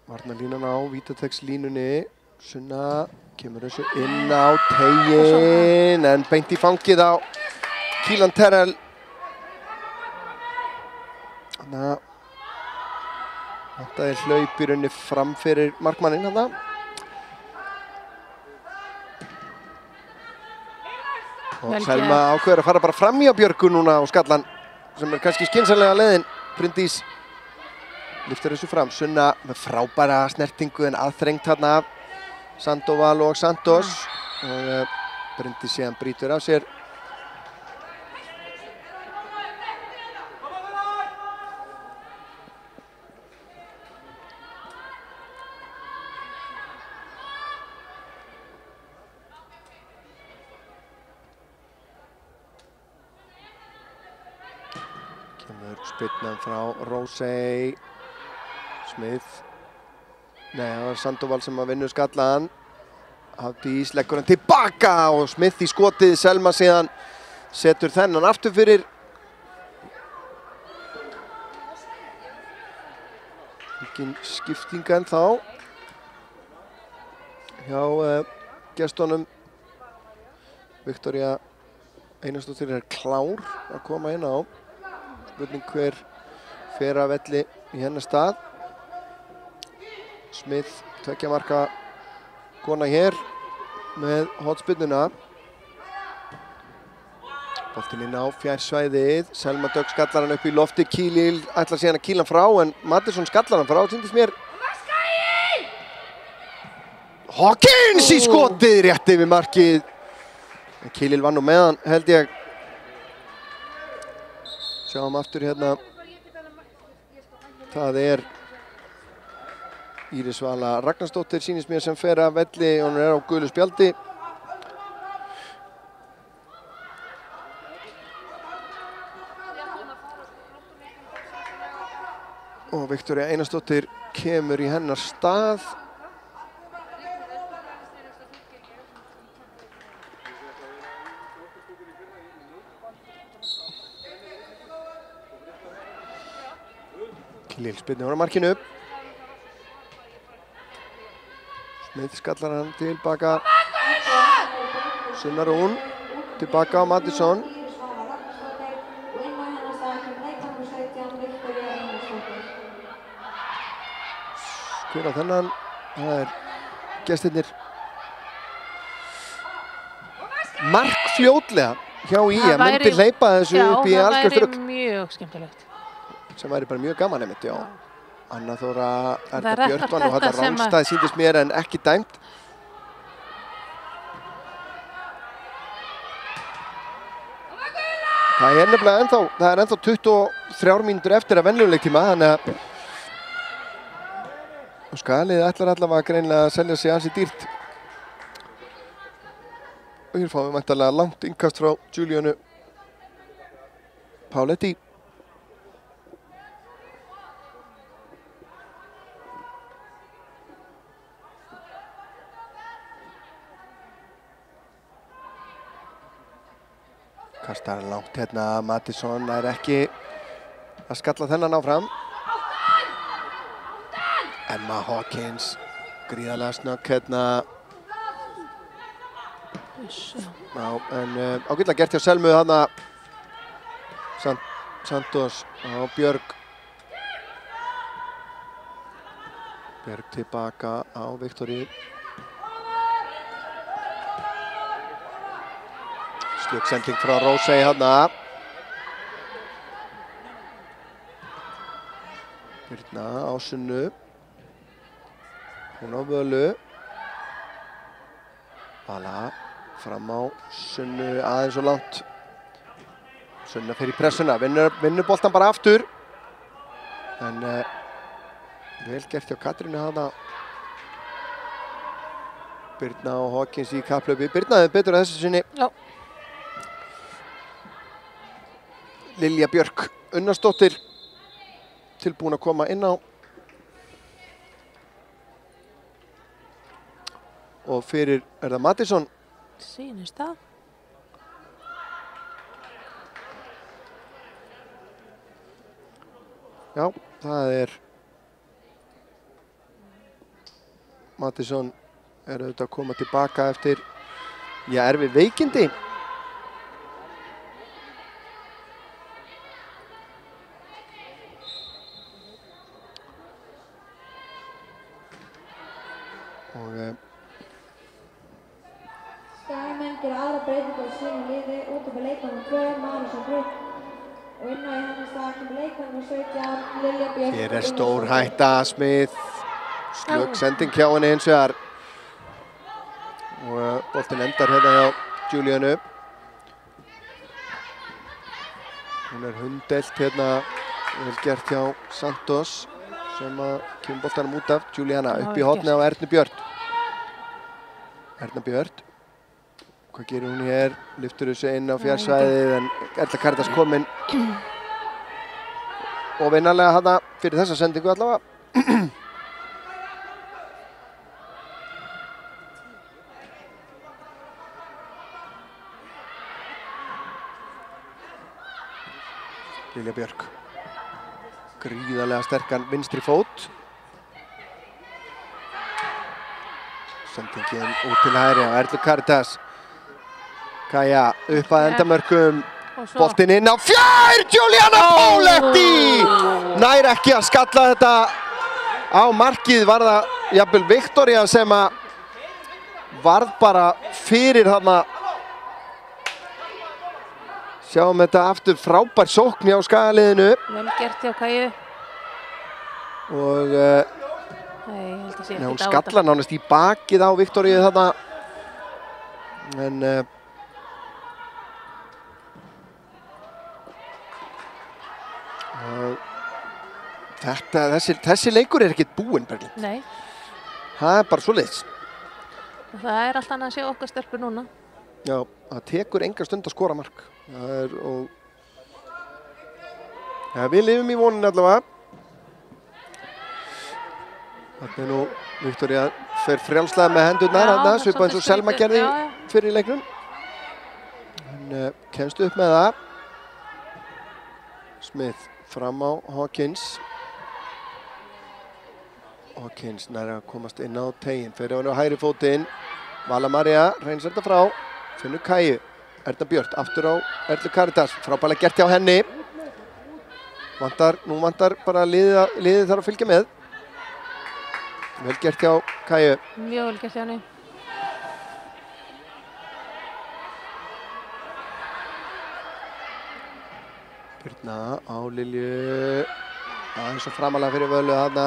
Varnarlínan á vítateigslínunni. Sunna kemur þessu inn á teiginn en beint í fangið á Kílan Terrell. Þannig að þetta hlaup í rauninni fram fyrir markmanninn þarna. Og Selma ákveður að fara bara fram í á Björgu núna á skallan sem kannski skynsamlega leiðin. Bryndís lyftir þessu fram. Sunna með frábæra snertingu en aðþrengt þarna af Sandoval og Santos og Bryndís síðan brýtur af sér. Kemur spyrnan frá Rósey. Smith. Nei, það var Sandoval sem að vinna skallan. Hafdís leggur hann tilbaka og Smith í skotið. Selma síðan setur þennan aftur fyrir. Engin skipting ennþá hjá gestunum. Viktoría Einarsdóttir klár að koma inn á. Spurning hver fer af velli í hennar stað. Smith, 2 marka kona hér með hotspinnuna. Boltinn inn á fjársvæðið. Selma Dögg skallar hann upp í lofti. Kílil ætlar síðan að kýla hann frá en Mattisson skallar hann frá. Sýndist mér. Hawkins í skotið rétt yfir markið. Kílil var nú með hann held ég. Sjáum aftur hérna. Það Íris Vala Ragnarsdóttir sýnist mér sem fer af velli. Hún á gulu spjaldi. Og Viktoría Einarsdóttir kemur í hennar stað. Khalil spyrnir á markinu. Smith skallar hann tilbaka. Sunna Rún tilbaka á Mattisson. Hver á þennan? Það gestirnir. Mark fljótlega hjá ÍR myndi hleypa þessu upp í algjört rugl. Já, það væri mjög skemmtilegt. Sem væri bara mjög gaman einmitt, já. Anna Þóra, Erna Björkman og þetta Rangstæð sýndist mér en ekki dæmt. Það er nefnilega ennþá 23 mínútur eftir að venjuleiktíma, þannig að Skagaliðið ætlar allavega greinilega að selja sig ansi dýrt. Og hér fáum við væntanlega langt innkast frá Giuliano Pauletti. Kastar langt hérna, Mattisson er ekki að skalla þennan áfram. Emma Hawkins, gríðarlega snögg hérna. Já, en ágætlega gert hjá Selmu þarna. Santos á Björg. Björg tilbaka á Viktoríu. Slug sending frá Rósey þarna. Birna á Sunnu. Hún á Völu. Vala fram á Sunnu aðeins og langt. Sunna fer í pressuna, vinnur boltan bara aftur. En vel gert hjá Katrínu þarna. Birna og Hawkins í kapphlaupi. Birna hefði betur að þessu sinni. Já. Lilja Björk Unnarsdóttir tilbúin að koma inn á. Og fyrir er það Mattisson. Sýnist það. Já, það er Mattisson er auðvitað að koma tilbaka eftir erfið veikindi. Og Skagamenn gera aðra breytingu á sínu liði út af leikmannum 2, Marísson Grut. Og inn á í hennar stað kemur leikmannum 17, Lilja Björk. Hér er stór hætta, Smith. Slögg sending hjá henni hins vegar. Og boltinn endar hérna hjá Giuliano. Hún er hunddelt hérna, vel gert hjá Santos sem að kemur boltanum út af. Giuliana upp í hornið á Ernu Björn. Erna Björn. Hvað gerir hún hér? Lyftur þessu inn á fjársvæðið en Erla Karitas kominn. Og vinarlega hana fyrir þessa sendingu allavega. Lilja Björk. Gríðarlega sterkan vinstri fót. Sendingin út til hægri á Erlu Karitas. Kaja upp að endamörkum. Boltinn inn á fjær! Giuliano Pauletti! Nær ekki að skalla þetta á markið. Var það jafnvel Viktoría sem að varð bara fyrir þarna. Sjáum þetta aftur, frábær sókn hjá Skagaliðinu. Vel gert hjá Kaju. Og hún skallar nánast í bakið á Viktoríu þarna. En þessi leikur er ekkert búinn, Berglind. Nei. Það er bara svoleiðis. Það er allt annað að sjá okkar stelpur núna. Já, það tekur enga stund að skora mark. Við lifum í voninni allavega. Þarna er nú Viktoría fer frjálslega með hendurnar, svipað eins og Selma gerði fyrir í leiknum. Hann kemst upp með það. Smith fram á Hawkins. Hawkins nær að komast inn á teiginn, fer á hægri fótinn. Vala María reynsar þetta frá, finnur Kæju. Erna Björt aftur á Erlu Karítas, frábærlega gert hjá henni. Nú vantar bara liðið þarf að fylgja með. Vel gert hjá Kæju. Mjög vel gert hjá henni. Birna á Lilju. Aðeins svo framalega fyrir Völu þarna.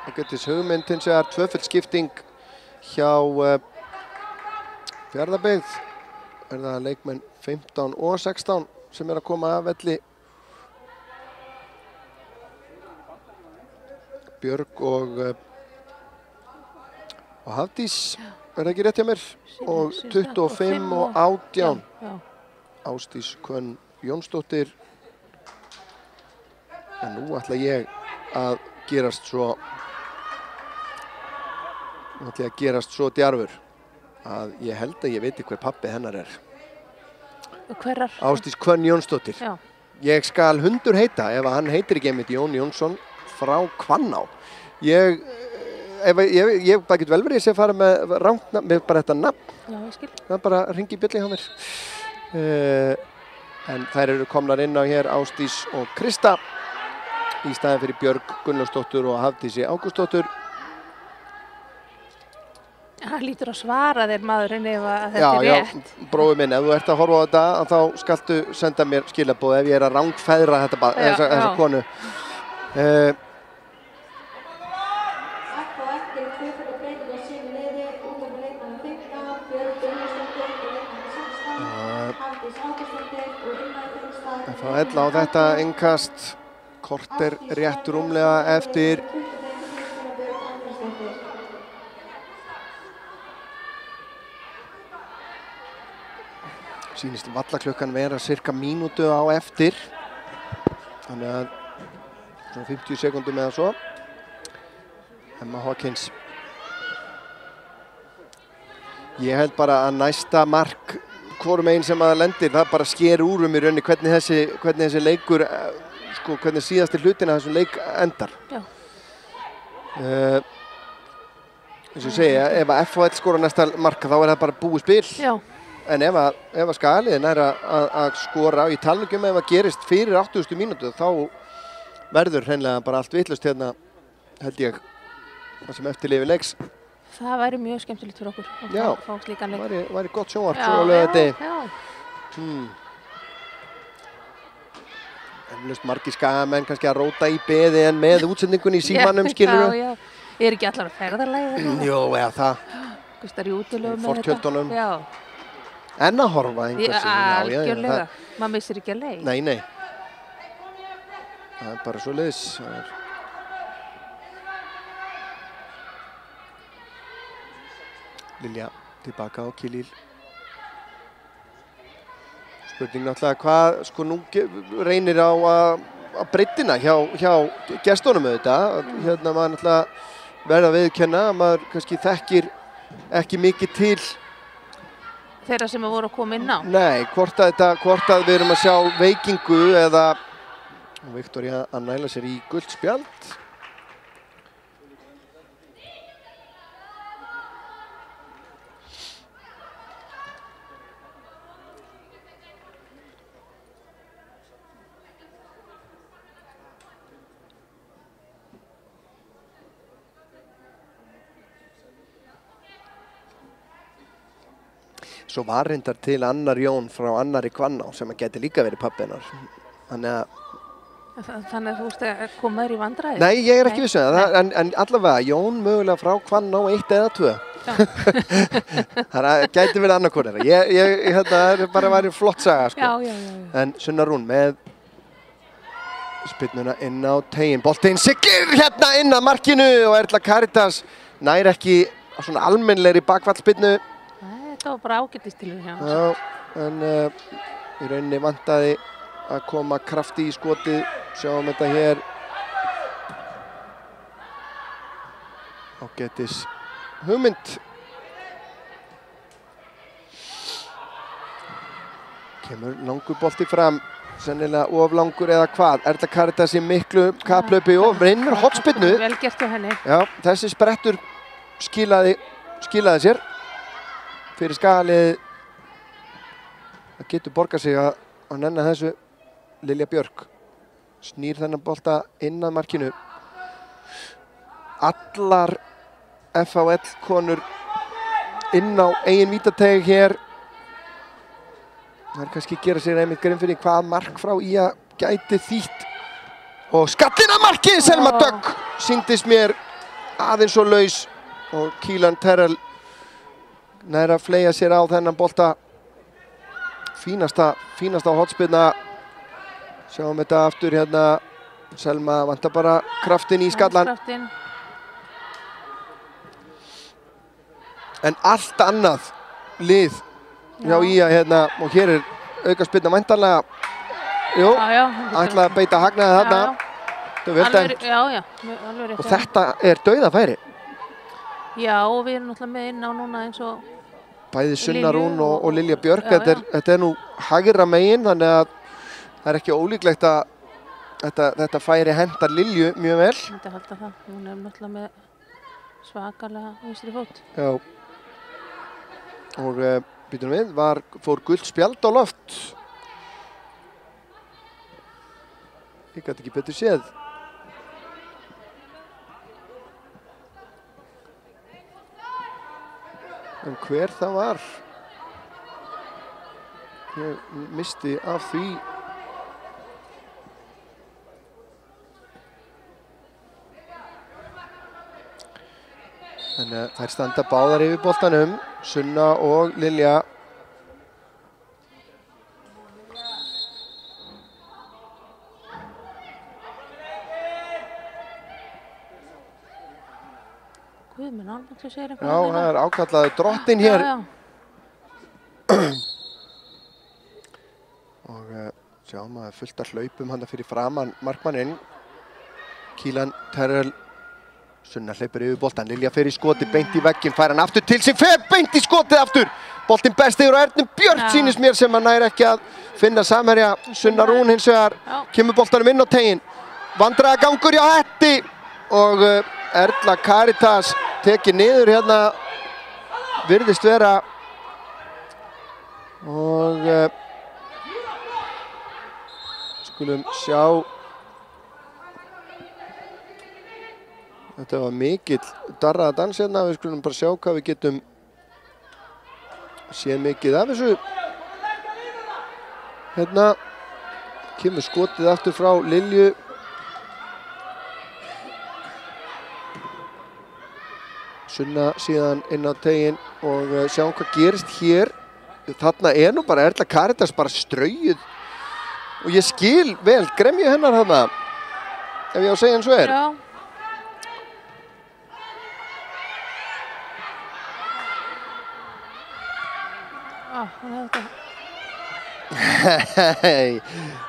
Og getur hugmynd hins vegar tvöföld skipting hjá Fjarðabyggð. Það leikmenn 15 og 16 sem að koma af velli. Björg og Hafdís, það ekki rétt hjá mér? Og 25 og 18. Ásdís Hvönn Jónsdóttir. En nú ætla ég að gerast svo djarfur að ég held að ég veit hver pabbi hennar er. Hverrar? Ásdís Hvönn Jónsdóttir. Já. Ég skal hundur heita ef hann heitir ekki einmitt Jón Jónsson frá Hvanná. Ég bara get vel verið að fara með rangt nafn, með bara þetta nafn. Já, ég skil. Það er bara hringi í bjölli hjá mér. En þær eru komnar inn á hér Ásdís og Krista í staðinn fyrir Björg Gunnlaugsdóttur og Hafdísi Ágústsdóttur. Hann lítur að svara þér maðurinn ef að þetta er rétt. Já, bróðir minn, ef þú ert að horfa á þetta, þá skaltu senda mér skilaboð ef ég er að rangfeðra þessa konu. Það er á þetta innkast, korter rétt rúmlega eftir. Sýnist vallaklukkan vera cirka mínútu á eftir. Þannig að svona 50 sekúndum eða svo. Emma Hawkins. Ég held bara að næsta mark hvorum einn sem að lendir, það bara sker úr í rauninni hvernig þessi leikur, sko, hvernig síðasti hlutin af þessum leik endar. Já. Eins og ég segja, ef að FHL skora næsta marka þá er það bara búið spil. Já. En ef að Skagaliðin er að skora, og ég tala ekki ef það gerist fyrir 80. mínútu, þá verður hreinlega bara allt vitlaust hérna, held ég, það sem eftir lifi leiks. Það væri mjög skemmtilegt fyrir okkur að fá slíkan leik. Það væri gott sjónvarp svo á laugardegi. Eflaust margir Skagamenn kannski að róta í beði en með útsendingunni í símanum, skilurðu. Já. Er ekki allar að ferðarlagi? Jú, eða það. Hvustar í útilöfum með þetta? Fortjöldunum. Já. En að horfa einhversi. Algjörlega. Maður missir ekki að leik. Nei. Það er bara svo leiðis. Lilja tilbaka á Kilíl. Spurning náttúrulega hvað, sko nú reynir á að breyttina hjá gestunum auðvitað. Hérna maður náttúrulega verða að viðurkenna að maður kannski þekkir ekki mikið til þeirra sem voru að koma inn á. Nei, hvort að við erum að sjá veikingu eða Viktoría að næla sér í gult spjald. Svo var reyndar til annar Jón frá annari Hvanná sem að geti líka verið pabbi hennar. Þannig að þú veist að koma þér í vandræði? Nei, ég er ekki viss um það, en allavega Jón mögulega frá Hvanná 1 eða 2. Það gæti verið annað hvort þeirra. Það bara væri flott saga, sko. Já. En Sunna Rún með spyrnuna inn á teiginn. Boltinn siglir hérna inn að markinu og Erla Karítas nær ekki svona almennlegri bakvallspyrnu. Þetta var bara ágættistilur hjá hans. Já, en í rauninni vantaði að koma krafti í skotið. Sjáum þetta hér. Ágætis hugmynd. Kemur langur bolti fram. sennilega oflangur eða hvað. Erla Karítas í miklu kaplaupi og reynir hornspyrnu. Vel gert hjá henni. Já, þessi sprettur skilaði sér fyrir Skagalið. Það getur borgað sig að nenna þessu. Lilja Björk snýr þennan bolta inn að markinu. Allar FHL konur inn á eigin vítateig hér. Það er kannski að gera sér einmitt grein fyrir hvað mark frá IA gæti þýtt. Og skallinn að markið, Selma Dögg sýndist mér aðeins og laus. Og Kílan Terrell nær að fleygja sér á þennan bolta. Fínasta hornspyrna. Sjáum þetta aftur hérna. Selma vantar bara kraftinn í skallan. En allt annað lið hjá IA hérna og hér aukaspyrna væntanlega. Jú, ætlaði að beita hagnaði þarna. Þetta er vel dæmt. Alveg rétt. Og þetta er dauðafæri. Já, og við erum náttúrulega með inn á núna eins og bæði Sunna Rún og Lilja Björk. Þetta er nú hægra megin, þannig að það er ekki ólíklegt að þetta færi hentar Lilju mjög vel. Ég myndi að halda það. Hún er náttúrulega með svakalega vinstri fót. Já. Og býtum við, fór gult spjald á loft. Ég gæti ekki betur séð. En hver það var? Ég misti af því. Þannig að þær standa báðar yfir boltanum, Sunna og Lilja. Guð minn alveg segir eitthvað. Já, það er ákallaður drottinn hér. Og sjáum að fullt af hlaupum handa fyrir framan markmanninn. Kílan Terrell. Sunna hleypur yfir boltan, Lilja fer í skoti, beint í vegginn, fær hann aftur til sín, fer beint í skotið aftur. Boltinn best yfir á Ernu Björk sýnist mér sem að nær ekki að finna samherja. Sunna Rún hins vegar kemur boltanum inn á teginn. Vandræðagangur hjá Hetti og Erla Karítas tekið niður hérna, virðist vera. Og skulum sjá. Þetta var mikill darraðadans hérna, við skulum bara sjá hvað við getum séð mikið af þessu. Hérna kemur skotið aftur frá Lilju. Sunna síðan inn á teginn og sjáum hvað gerist hér. Þarna er nú bara Erla Karítas bara straujuð og ég skil vel gremju hennar þarna, ef ég á að segja eins og er. Já.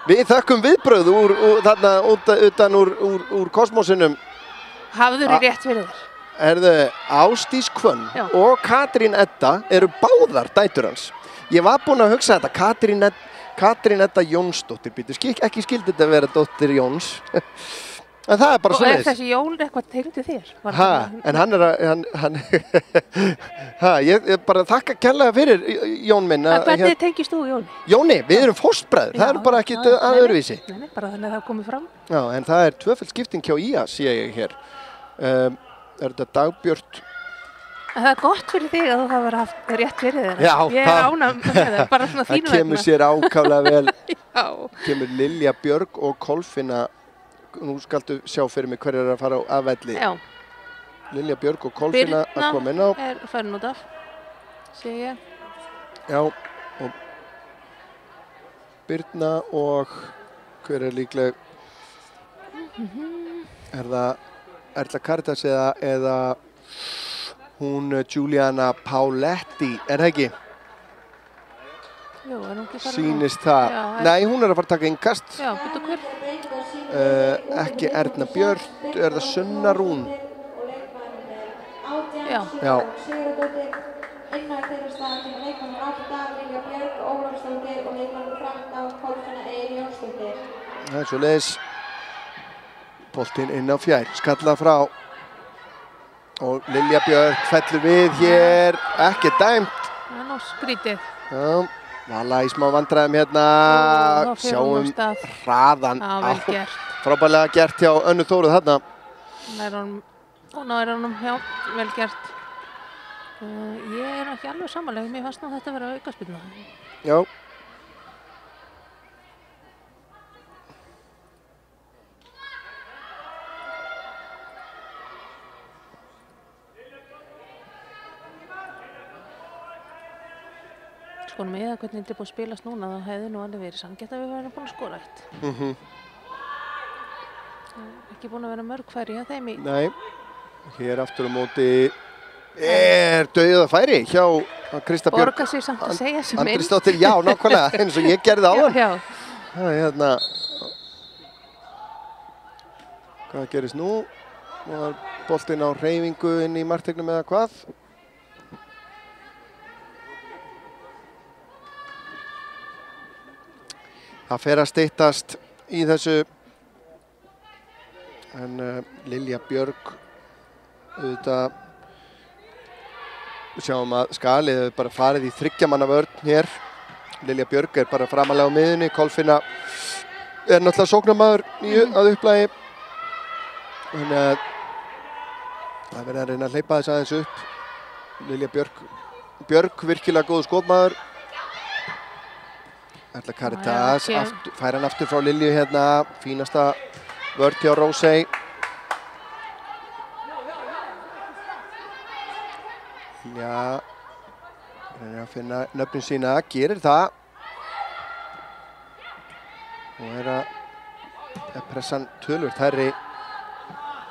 Við þökkum viðbrögð utan úr kosmosinum. Hafður í rétt fyrir þér. Herðu, Ásdís Hvönn og Katrín Edda eru báðar dætur hans. Ég var búinn að hugsa þetta, Katrín Edda Jónsdóttir, ekki skildi þetta að vera dóttir Jóns. En það er bara svo leiðis. Og er þessi Jón eitthvað tengdu þér? En ég bara þakka kærlega fyrir Jón minn. Hvernig tengist þú Jóni? Jóni, við erum fóstbræður, það er bara ekkert að öðruvísi. Nei, bara þannig að það komið fram. Já, en það er tvöföld skipting hjá IA, sé ég hér. Er þetta Dagbjört? Það er gott fyrir þig að þú hafa haft rétt fyrir þér. Já, ég er ánægð með það, bara svona þínu vegna. Það kemur sér ákaflega vel. Já. Kemur Lilja Björk og Kolfinna. Nú skaldu sjá fyrir mig hverju er að fara á velli. Já. Lilja Björk og Kolfinna að koma inn á. Birna er farin út af, sé ég. Já, og Birna og hver er líkleg? Er það Erla Karítas eða hún Giuliana Pauletti, er það ekki? Jú, er hún ekki farin? Sýnist það. Já, nei, hún er að fara að taka innkast. Já, betur hver? Ekki Erna Björk, er það Sunna Rún? Já. Já. Inn á þeirra stað kemur leikmannur Átta Dag, Lilja Björk, Ólafsdóttir og leikmannur Framdá, Kolfinna Eir Jónsdóttir. Það er svoleiðis. Boltinn inn á fjær, skalla frá. Og Lilja Björk fellur við hér, ekki dæmt. Það er nú skrítið. Já, Vala í smá vandræðum hérna. Sjáum hraðan á. Vel gert. Frábærlega gert hjá Önnu Þóru þarna. Hún er honum hjá, vel gert. Ég er ekki alveg samanlega, mér fannst nú þetta að vera aukaspyrna. Já. Sko með það hvernig þetta er búið að spilast núna, þá hefði nú alveg verið sanngjarnt að við værum búin að skora eitt. Ekki búin að vera mörg færi hjá þeim í... Nei, hér aftur á móti er dauðafæri hjá Krista Björk. Borgar sig samt að segja sem minnst. Andrisdóttir, já, nákvæmlega, eins og ég gerði áðan. Já. Það er hérna... Hvað gerist nú? Var boltinn á hreyfingu inn í marktegnum eða hvað? Það fer að styttast í þessu. En Lilja Björk, auðvitað, við sjáum að Skalið hefur bara farið í 3 manna vörn hér. Lilja Björk er bara framalega á miðunni, Kolfinna er náttúrulega sóknarmaður að upplagi. Þannig að það verður að reyna að hleypa þess aðeins upp. Lilja Björk virkilega góð skotmaður. Erla Karitas, fær hann aftur frá Lilju hérna, fínasta vörn hjá Rósey. Já, reynir að finna nöfnin sína, gerir það. Og er pressan töluvert hærri.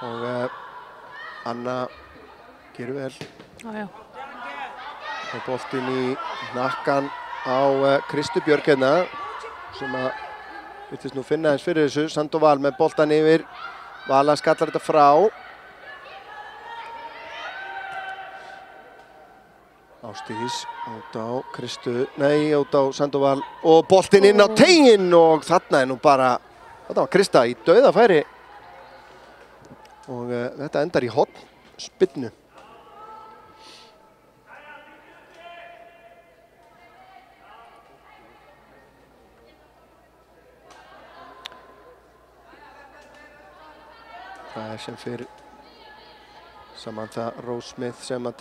Og Anna gerir vel. Já. Og boltinn í hnakkan á Kristu Björk hérna, sem að virtist nú finna eins fyrir þessu. Sandoval með boltan yfir, Vala skallar þetta frá. Ásdís út á Kristu, nei, út á Sandoval og boltinn inn á teiginn og þarna er nú bara, þetta var Krista í dauðafæri og þetta endar í hornspyrnu. Það er sem fyrir Samantha Rose Smith sem að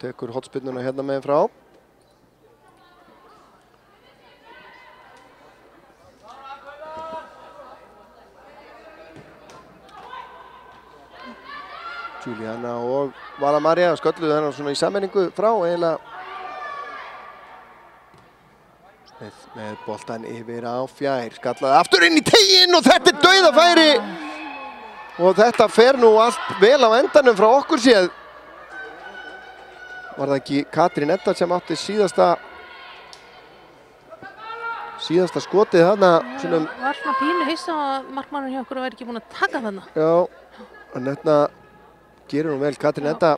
tekur hornspyrnuna hérna megin frá. Juliana og Vala María skölluðu hennar svona í sammenningu frá eiginlega. Smith með boltan yfir á fjær, skallaði aftur inn í teiginn og þetta er dauðafæri. Og þetta fer nú allt vel á endanum frá okkur séð. Var það ekki Katrín Edda sem átti síðasta skotið þarna? Var svona pínu hissa að markmannur hjá okkur væri ekki búin að taka þarna. Já, en þetta gerir hún vel, Katrín Edda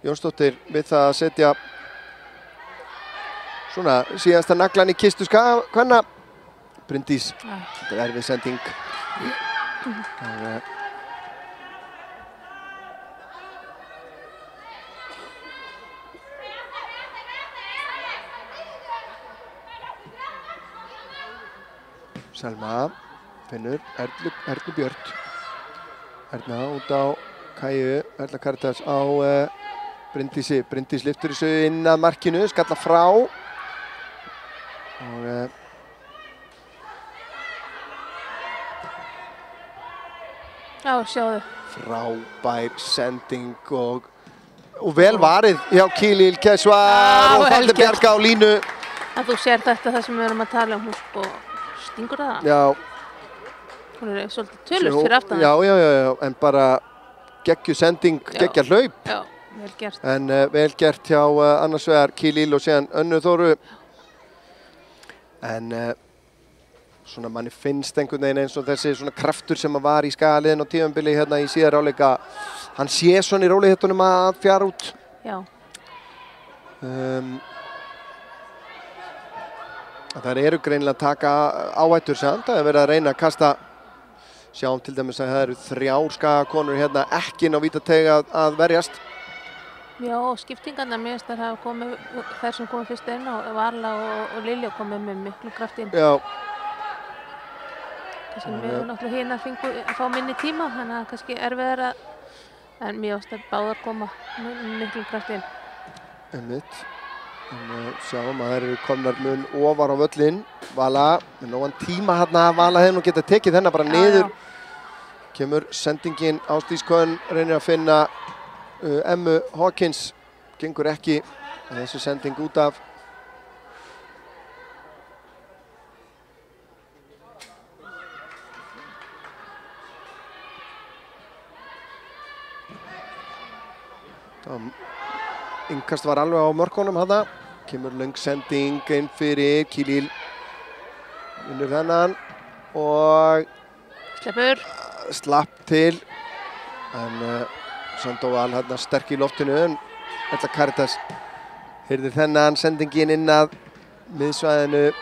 Jónsdóttir, við það að setja svona síðasta naglan í kistu kvenna. Bryndís, þetta er erfið sending. Selma finnur Erlu Björk. Erna út á Kæju, Erla Karitas á Bryndísi. Bryndís lyftur þessu inn að markinu, skalla frá. Og já, sjáðu. Frábær sending og vel varið hjá Kílil Kesvar og Faldi Bjarga á línu. Að þú sér þetta það sem við erum að tala um, sko. Stingur það? Já. Hún er svolítið tölust fyrir aftan. Já, en bara geggju sending, geggja hlaup. Já, vel gert. En vel gert hjá annars vegar Kílil og síðan Önnu Þóru. En svona manni finnst einhvern veginn eins og þessi svona kraftur sem var í skaliðin og tímabili hérna í síðar áleika. Hann sé svona í róligheitunum að fjara út. Já. Það eru greinilega að taka áhættur samt. Það er verið að reyna að kasta. Sjáum til dæmis að það eru 3 Skagakonur hérna ekki inn á vítateig að verjast. Já, og skiptingarna mér finnst að hafa komið, þær sem komið fyrst inn og Vala og Lilja komið með miklu kraft inn. Já. Kannski við erum náttúrulega hérna að fá minni tíma, þannig að kannski erfiðar að, en mér finnst að báðar koma með miklu kraft inn. Einmitt. Sjáum að þær eru komnar mun ofar á völlinn. Vala, með nógan tíma hérna, Vala hefði nú getað tekið þennan bara niður. Kemur sendingin, Ásdís Könn reynir að finna Emmu Hawkins, gengur ekki þessu sending út af. Innkast var alveg á mörkunum hana. Kemur löng sending inn fyrir Kílíl. Vinnur þennan og slapp til. En Sandoval hérna sterk í loftinu en Ella Caritas hirðir þennan sendingin inn að miðsvæðinu.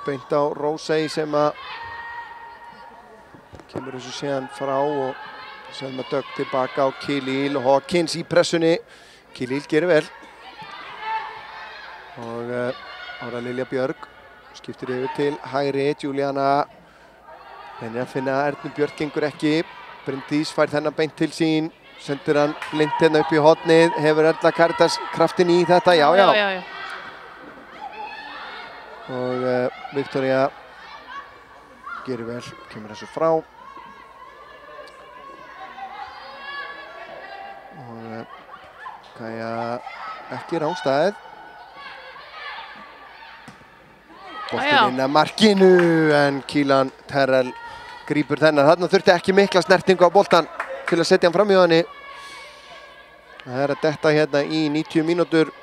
Beint á Rósey sem að kemur þessu síðan frá og Selma Dögg tilbaka á Kílíl og Hawkins í pressunni. Kílíl gerir vel. Og Ára Lilja Björg skiptir yfir til hægri. Juliana reynir að finna Ernu Björk, gengur ekki. Bryndís fær þennan beint til sín. Sendir hann blint hérna upp í hornið. Hefur Ella Caritas kraftin í þetta? Já. Og Viktoría gerir vel, kemur þessu frá. Og Kaja ekki rángstæðið. Boltinn inn að markinu en Kílan Terrell grípur þennan. Þarna þurfti ekki mikla snertingu á boltan til að setja hann fram í henni. Það er að detta hérna í 90 mínútur.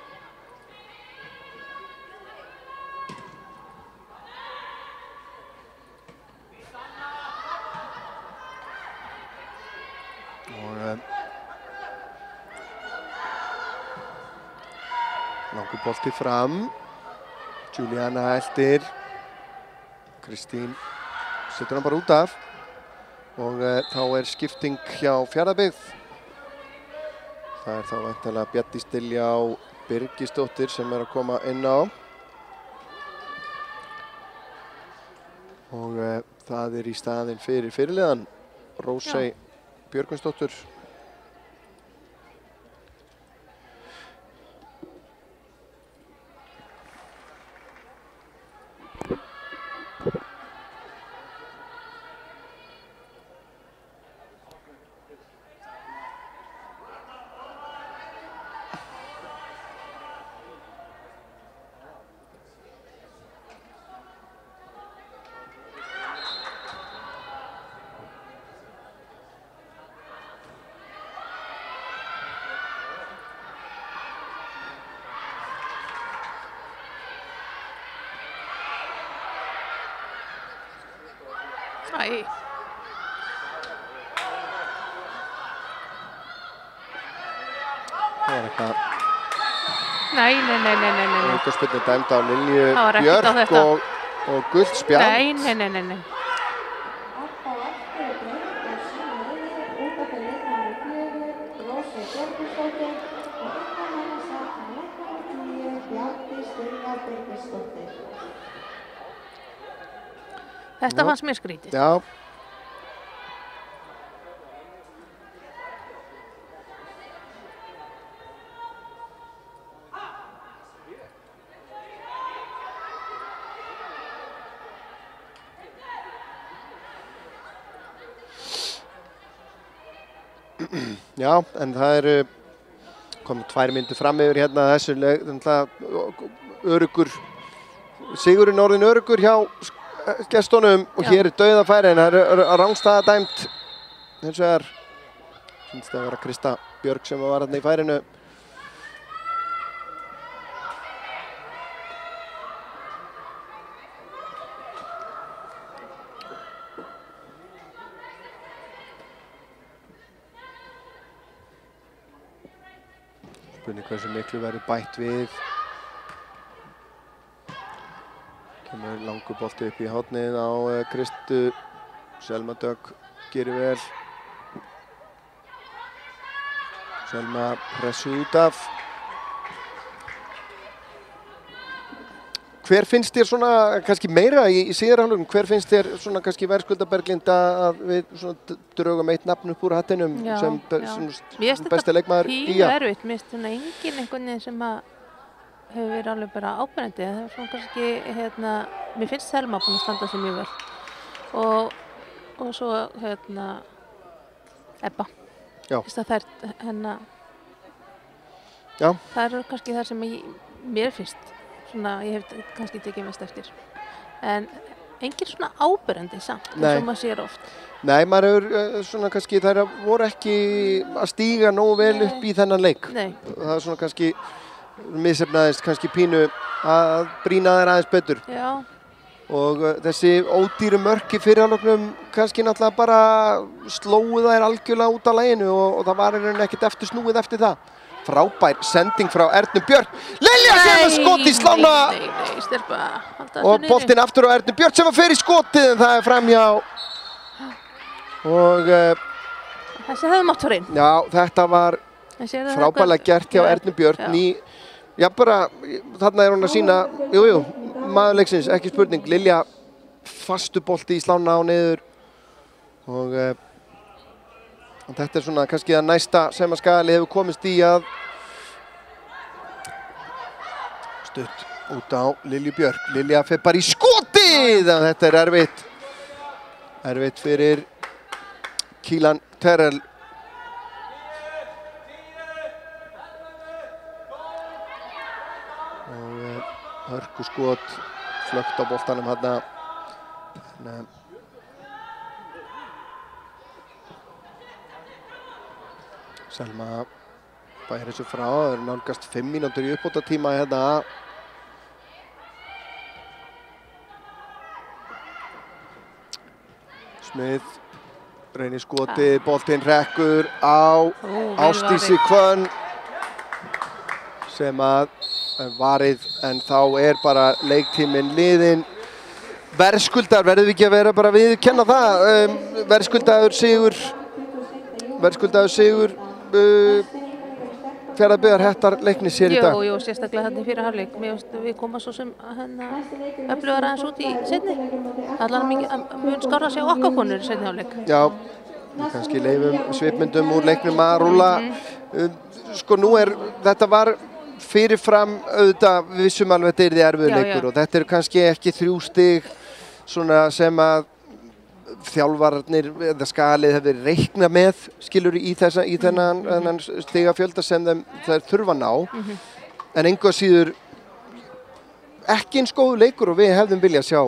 Langur bolti fram. Juliana eldir. Kristín setur hann bara út af. Og þá er skipting hjá Fjarðabyggð. Það er þá væntanlega Bjarndís Diljá Birgisdóttir sem er að koma inn á. Og það er í staðinn fyrir fyrirliðan Rósey Björgvinsdóttur. Æ. Það var eitthvað. Nei. Aukaspyrnu dæmd á Lilju Björk og gult spjald. Nei. Þetta fannst mér skrítið. Já. Já, en það eru komið 2 mínútur fram yfir hérna þessu leik. Öruggur, sigurinn orðinn öruggur hjá gestunum og hér er dauðafæri en það er rángstæða dæmt. Hins vegar finnst það að vera Krista Björk sem var hérna í færinu. Spurning hversu miklu verður bætt við. langur bolti upp í hornið á Kristu. Selma Dögg gerir vel. Selma pressu út af. Hver finnst þér svona kannski meira í síðari hálfleikum? Hver finnst þér svona kannski verðskulda Berglind að við svona drögum eitt nafn upp úr hattinum sem besti leikmaður í? Já, mér finnst þetta pínu erfitt. Mér finnst svona enginn einhvern veginn sem hefur verið alveg bara áberandi. Það er svona kannski, mér finnst Selma búin að standa sig mjög vel. Og svo, Ebba. Já. Það er kannski það sem mér finnst. Svona, ég hef kannski tekið mest eftir. En engin svona áberandi samt, eins og maður sér oft. Nei, maður hefur svona kannski, þær voru ekki að stíga nógu vel upp í þennan leik. Nei. Það er svona kannski, misheppnaðist kannski pínu að brýna þær aðeins betur. Já. Og þessi ódýru mörk í fyrrihálfleiknum kannski náttúrulega bara slóu þær algjörlega út af laginu og það var ekkert eftir snúið eftir það. Frábær sending frá Ernu Björk. Lilja sem að skot í slána. Nei, stelpa. Og boltinn aftur á Ernu Björk sem að fer í skotið en það er framhjá. Og þessi hefði mátt fara inn. Já, þetta var frábærlega gert hjá Ernu Björk. Já, bara þarna er hún að sýna, maður leiksins, ekki spurning. Lilja fastu bolti í slána á niður. Og þetta er svona kannski það næsta sem að Skagaliðið hefur komist í að stutt út á Lilju Björk. Lilja fer bara í skotið! Þetta er erfitt. Erfitt fyrir Kílan Terrell. Og hörkuskot, flögt á boltanum þarna. Selma bæir þessu frá, það eru nálgast 5 mínútur í uppbótartíma hérna. Smith reynir skotið, boltinn hrekkur á Ásdísi Hvönn sem að varið en þá er bara leiktíminn liðinn. Verðskuldar, verðum við ekki að vera bara viðurkenna það, verðskuldaður sigur. Fjarðabyggðar Hettar leiknis hér í dag. Jú, sérstaklega hérna í fyrri hálfleik. Við komum svo sem öflugar aðeins út í seinni. Allan mun skárra að sjá okkar konur í seinni hálfleik. Já, kannski leifum svipmyndum úr leiknum að rúlla. Sko nú þetta var fyrirfram auðvitað við vissum alveg þetta yrði erfiður leikur og þetta eru kannski ekki 3 stig svona sem að þjálfararnir eða Skagalið hefur reiknað með skilur í þennan stigafjölda sem þær þurfa að ná. En engu að síður ekki eins góður leikur og við hefðum viljað sjá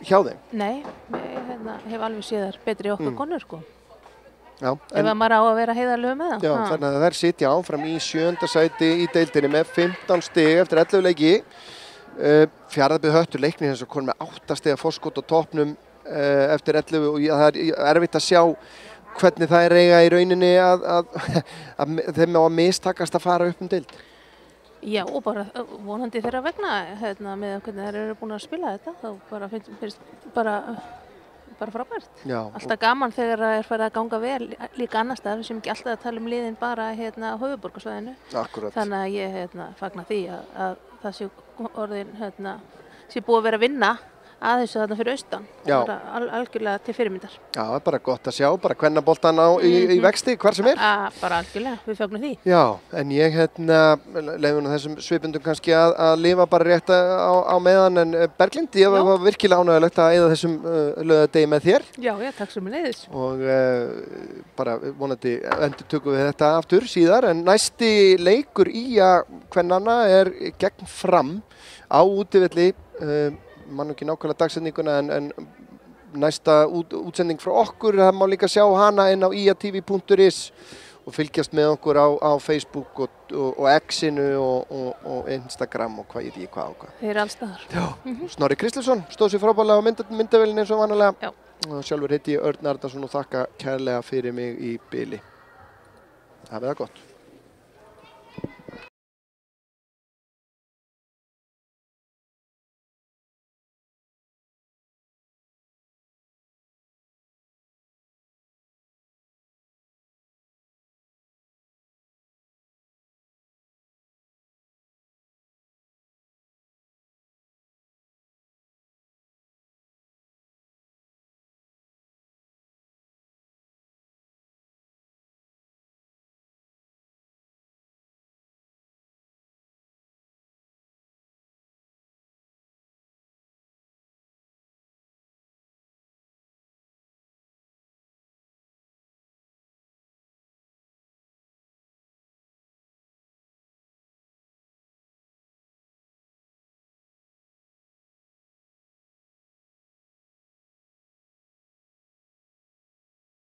hjá þeim. Nei, ég hef alveg séð þær betri okkar konur sko. Já, ef maður á að vera heiðarlegur með það. Já, þannig að þær sitja áfram í 7. sæti í deildinni með 15 stig eftir 11 leiki. Fjarðabyggð Höttur leiknir eins og konur með 8 stiga forskot á toppnum eftir 11 og það er erfitt að sjá hvernig það er eiga í rauninni að þeim á að mistakast að fara upp deild. Já, og bara vonandi þeirra vegna með hvernig þær eru búin að spila þetta, þá bara finnst bara frábært. Já, alltaf gaman þegar það er farið að ganga vel líka annar stað, við sem ekki alltaf að tala um liðin bara á höfuðborgarsvæðinu. Akkurat. Þannig að ég fagna því að það sé orðin sé búið að vera að vinna að þessu þarna fyrir austan. Bara algjörlega til fyrirmyndar. Já, það er bara gott að sjá, bara kvennaboltan í vexti, hvar sem er. Bara algjörlega, við fögnum því. Já, en ég leyfum þessum svipundum kannski að lifa bara rétt á meðan, en Berglind, ég var virkilega ánægjulegt að eyða þessum laugardegi með þér. Já, takk sömuleiðis. Og bara vonandi endurtökum við þetta aftur síðar, en næsti leikur í að kvennanna er gegn Fram á útivelli. Man ekki nákvæmlega dagsetninguna en næsta útsending frá okkur, það má líka sjá hana inn á iatv.is og fylgjast með okkur á Facebook og X-inu og Instagram og hvað ég veit hvað og hvað. Þeir eru alls staðar. Já, Snorri Kristleifsson stóð sér frábærlega á myndavélinu eins og vanalega. Já. Og sjálfur heiti ég Örn Arnarsson og þakka kærlega fyrir mig í bili. Hafið það gott.